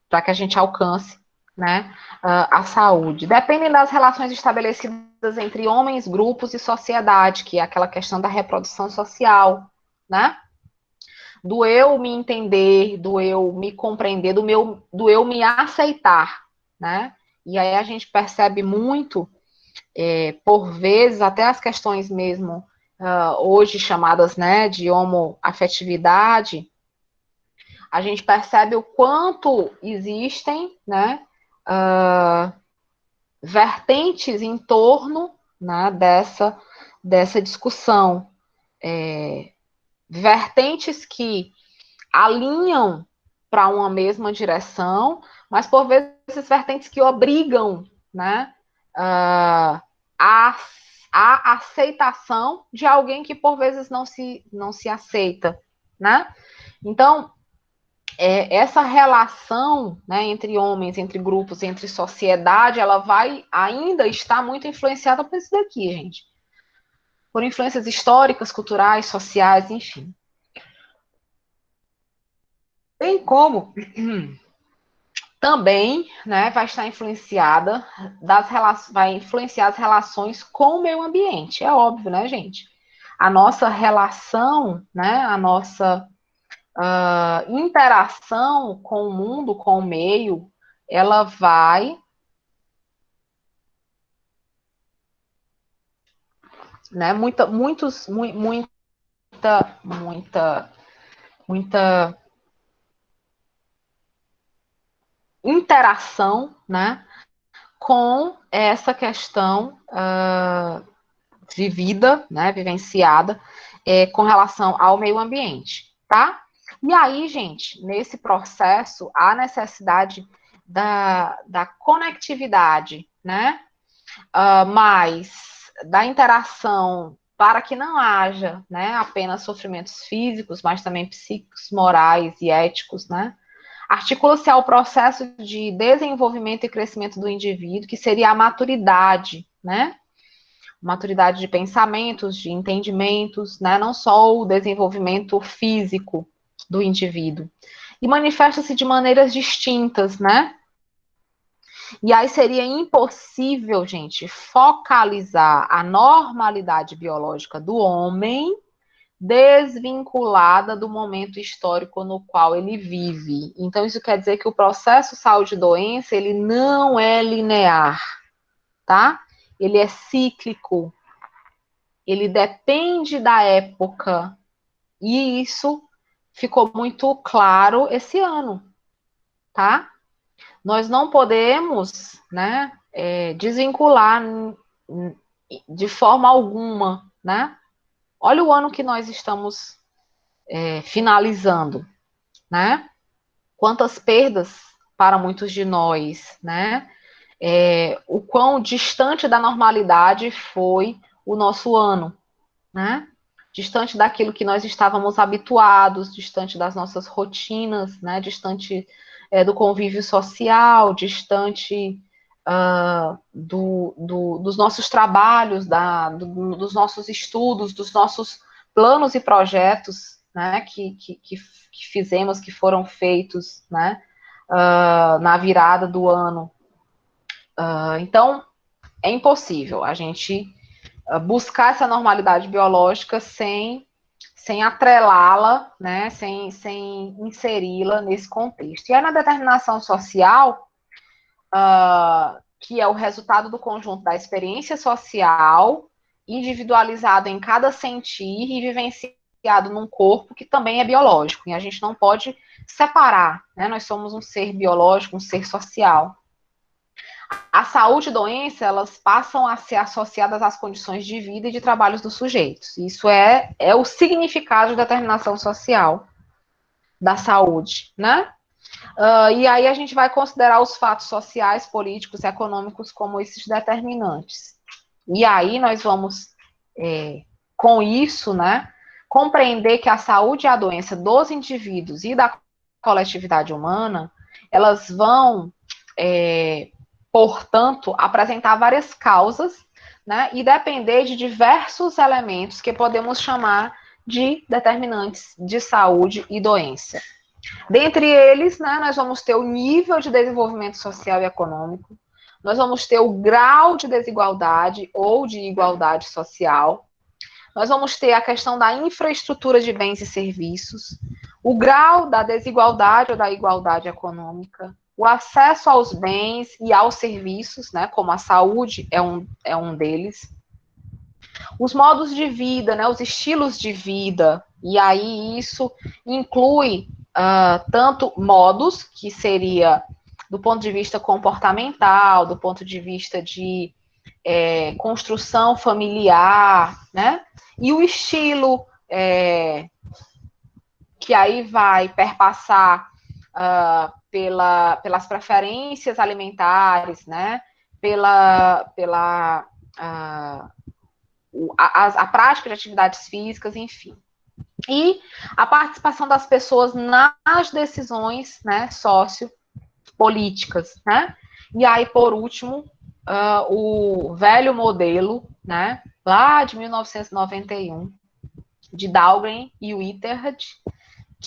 para que a gente alcance, né, a saúde. Dependem das relações estabelecidas entre homens, grupos e sociedade, que é aquela questão da reprodução social, né? Do eu me entender, do eu me compreender, do eu me aceitar, né? E aí a gente percebe muito, por vezes, até as questões mesmo, hoje chamadas, né, de homoafetividade, a gente percebe o quanto existem, né, vertentes em torno, né, dessa discussão. Vertentes que alinham para uma mesma direção, mas por vezes vertentes que obrigam, né, a aceitação de alguém que por vezes não se aceita, né? Então, essa relação, né, entre homens, entre grupos, entre sociedade, ela vai ainda estar muito influenciada por isso daqui, gente. Por influências históricas, culturais, sociais, enfim. Bem como também, né, vai estar influenciada vai influenciar as relações com o meio ambiente. É óbvio, né, gente? A nossa relação, né, a nossa interação com o mundo, com o meio, ela vai, né, muita, muita interação, né, com essa questão de vida, né, vivenciada com relação ao meio ambiente, tá? E aí, gente, nesse processo, há necessidade da conectividade, né? Mas da interação para que não haja, né, apenas sofrimentos físicos, mas também psíquicos, morais e éticos, né? Articula-se ao processo de desenvolvimento e crescimento do indivíduo, que seria a maturidade, né? Maturidade de pensamentos, de entendimentos, né? Não só o desenvolvimento físico do indivíduo. E manifesta-se de maneiras distintas, né? E aí seria impossível, gente, focalizar a normalidade biológica do homem desvinculada do momento histórico no qual ele vive. Então, isso quer dizer que o processo saúde-doença, ele não é linear, tá? Ele é cíclico, ele depende da época, e isso ficou muito claro esse ano, tá? Nós não podemos, né, desvincular de forma alguma, né? Olha o ano que nós estamos finalizando, né? Quantas perdas para muitos de nós, né? O quão distante da normalidade foi o nosso ano, né? Distante daquilo que nós estávamos habituados, distante das nossas rotinas, né? Distante do convívio social, distante dos nossos trabalhos, dos nossos estudos, dos nossos planos e projetos, né? Que fizemos, que foram feitos, né? Na virada do ano. Então, é impossível a gente buscar essa normalidade biológica sem atrelá-la, né, sem inseri-la nesse contexto. E aí, na determinação social, que é o resultado do conjunto da experiência social, individualizado em cada sentir e vivenciado num corpo que também é biológico, e a gente não pode separar, né, nós somos um ser biológico, um ser social. A saúde e doença, elas passam a ser associadas às condições de vida e de trabalhos dos sujeitos. Isso é o significado de determinação social da saúde, né? E aí a gente vai considerar os fatos sociais, políticos e econômicos como esses determinantes. E aí nós vamos, com isso, né, compreender que a saúde e a doença dos indivíduos e da coletividade humana, elas vão portanto, apresentar várias causas, né, e depender de diversos elementos que podemos chamar de determinantes de saúde e doença. Dentre eles, né, nós vamos ter o nível de desenvolvimento social e econômico, nós vamos ter o grau de desigualdade ou de igualdade social, nós vamos ter a questão da infraestrutura de bens e serviços, o grau da desigualdade ou da igualdade econômica, o acesso aos bens e aos serviços, né, como a saúde é um deles, os modos de vida, né, os estilos de vida, e aí isso inclui tanto modos, que seria do ponto de vista comportamental, do ponto de vista de construção familiar, né, e o estilo que aí vai perpassar pelas preferências alimentares, né? A prática de atividades físicas, enfim. E a participação das pessoas nas decisões, né, sociopolíticas, né? E aí, por último, o velho modelo, né, lá de 1991, de Dahlgren e Whitehead,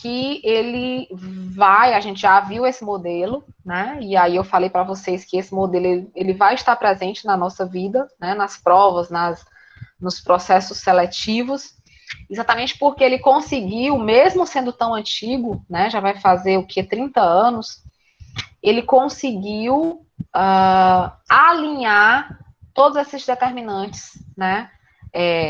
que ele vai, a gente já viu esse modelo, né? E aí eu falei para vocês que esse modelo ele vai estar presente na nossa vida, né? Nas provas, nos processos seletivos, exatamente porque ele conseguiu, mesmo sendo tão antigo, né? Já vai fazer o que 30 anos, ele conseguiu alinhar todos esses determinantes, né?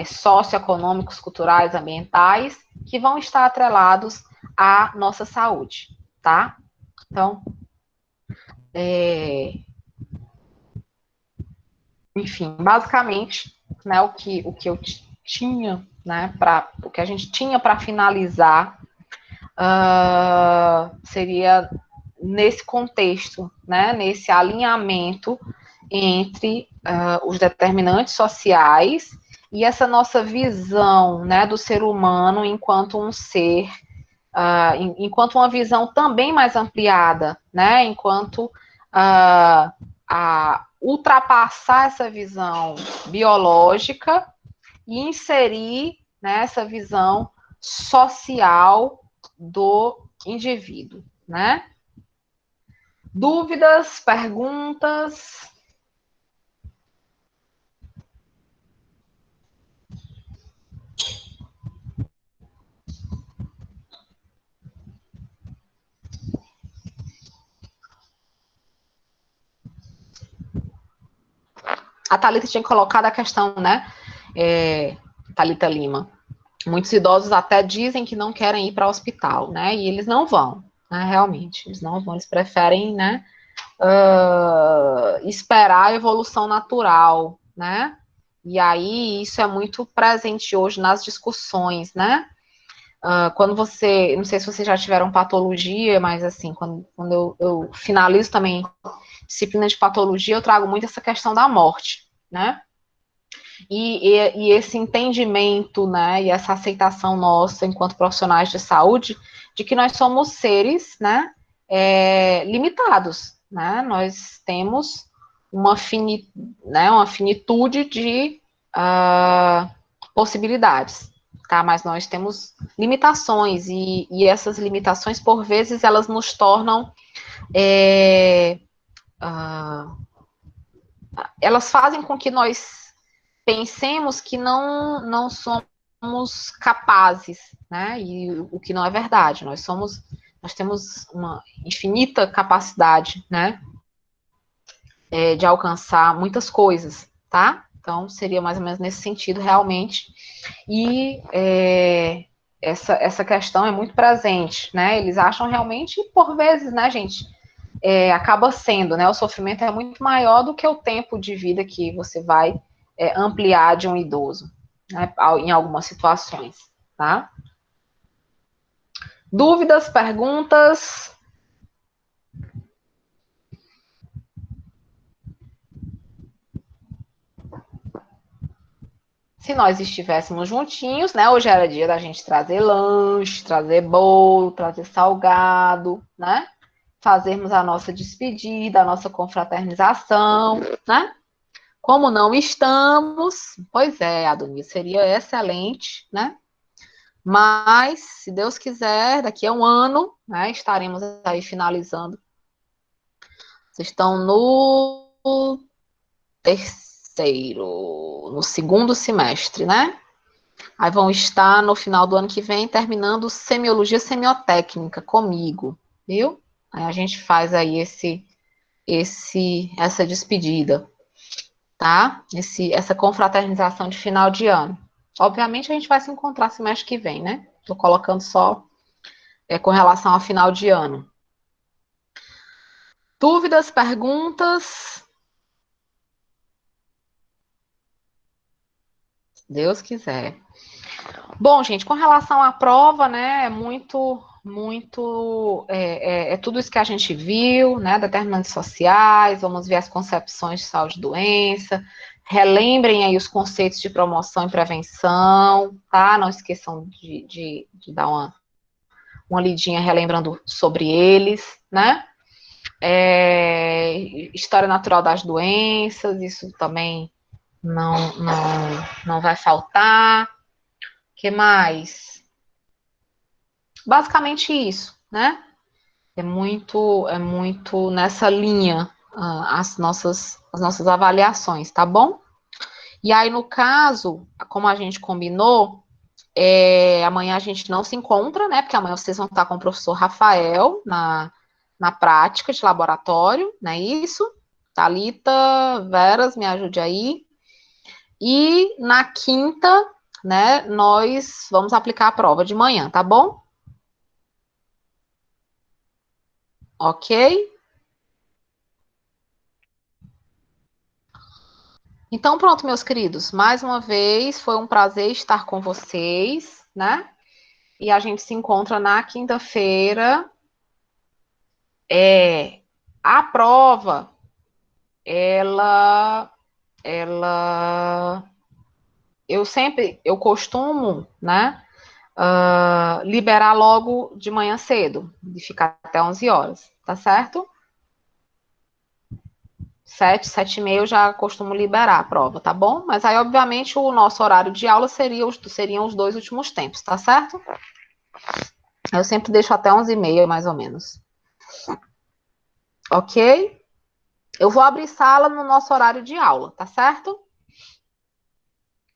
Socioeconômicos, culturais, ambientais, que vão estar atrelados à nossa saúde, tá? Então, enfim, basicamente, né, o que eu tinha, né, o que a gente tinha para finalizar seria nesse contexto, né, nesse alinhamento entre os determinantes sociais e essa nossa visão, né, do ser humano enquanto um ser, enquanto uma visão também mais ampliada, né, enquanto a ultrapassar essa visão biológica e inserir, né, essa visão social do indivíduo, né? Dúvidas, perguntas? A Thalita tinha colocado a questão, né? Thalita Lima. Muitos idosos até dizem que não querem ir para o hospital, né? E eles não vão, né? Realmente, eles não vão, eles preferem, né? Esperar a evolução natural, né? E aí isso é muito presente hoje nas discussões, né? Quando você, não sei se vocês já tiveram patologia, mas assim, quando eu finalizo também disciplina de patologia, eu trago muito essa questão da morte, né? E esse entendimento, né, e essa aceitação nossa, enquanto profissionais de saúde, de que nós somos seres, né, limitados, né? Nós temos uma finitude de possibilidades, tá? Mas nós temos limitações, e essas limitações, por vezes, elas nos tornam elas fazem com que nós pensemos que não somos capazes, né? E o que não é verdade. Nós temos uma infinita capacidade, né? De alcançar muitas coisas, tá? Então, seria mais ou menos nesse sentido, realmente. E essa questão é muito presente, né? Eles acham realmente, por vezes, né, gente, acaba sendo, né? O sofrimento é muito maior do que o tempo de vida que você vai ampliar de um idoso, né? Em algumas situações, tá? Dúvidas, perguntas? Se nós estivéssemos juntinhos, né? Hoje era dia da gente trazer lanche, trazer bolo, trazer salgado, né? Fazermos a nossa despedida, a nossa confraternização, né? Como não estamos, pois é, Adonis, seria excelente, né? Mas, se Deus quiser, daqui a um ano, né, estaremos aí finalizando. Vocês estão no no segundo semestre, né? Aí vão estar no final do ano que vem terminando semiologia semiotécnica comigo, viu? Aí a gente faz aí essa despedida, tá? Essa confraternização de final de ano. Obviamente a gente vai se encontrar semestre que vem, né? Tô colocando só com relação ao final de ano. Dúvidas, perguntas? Se Deus quiser. Bom, gente, com relação à prova, né, é tudo isso que a gente viu, né, determinantes sociais, vamos ver as concepções de saúde e doença, relembrem aí os conceitos de promoção e prevenção, tá? Não esqueçam de dar uma lidinha relembrando sobre eles, né? História natural das doenças, isso também não vai faltar. O que mais? Basicamente isso, né? É muito nessa linha as nossas avaliações, tá bom? E aí, no caso, como a gente combinou, amanhã a gente não se encontra, né? Porque amanhã vocês vão estar com o professor Rafael na prática de laboratório, não é isso? Thalita, Veras, me ajude aí. E na quinta, né, nós vamos aplicar a prova de manhã, tá bom? Ok? Então, pronto, meus queridos. Mais uma vez, foi um prazer estar com vocês, né? E a gente se encontra na quinta-feira. A prova, ela, ela, eu costumo, né? Liberar logo de manhã cedo, de ficar até 11 horas, tá certo? 7h, 7h30 eu já costumo liberar a prova, tá bom? Mas aí, obviamente, o nosso horário de aula seriam os 2 últimos tempos, tá certo? Eu sempre deixo até 11h30, mais ou menos. Ok? Eu vou abrir sala no nosso horário de aula, tá certo?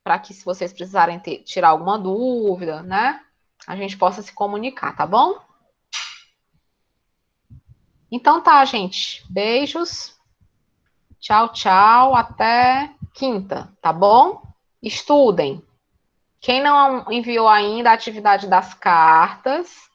Para que, se vocês precisarem tirar alguma dúvida, né? A gente possa se comunicar, tá bom? Então tá, gente. Beijos. Tchau, tchau. Até quinta, tá bom? Estudem. Quem não enviou ainda a atividade das cartas,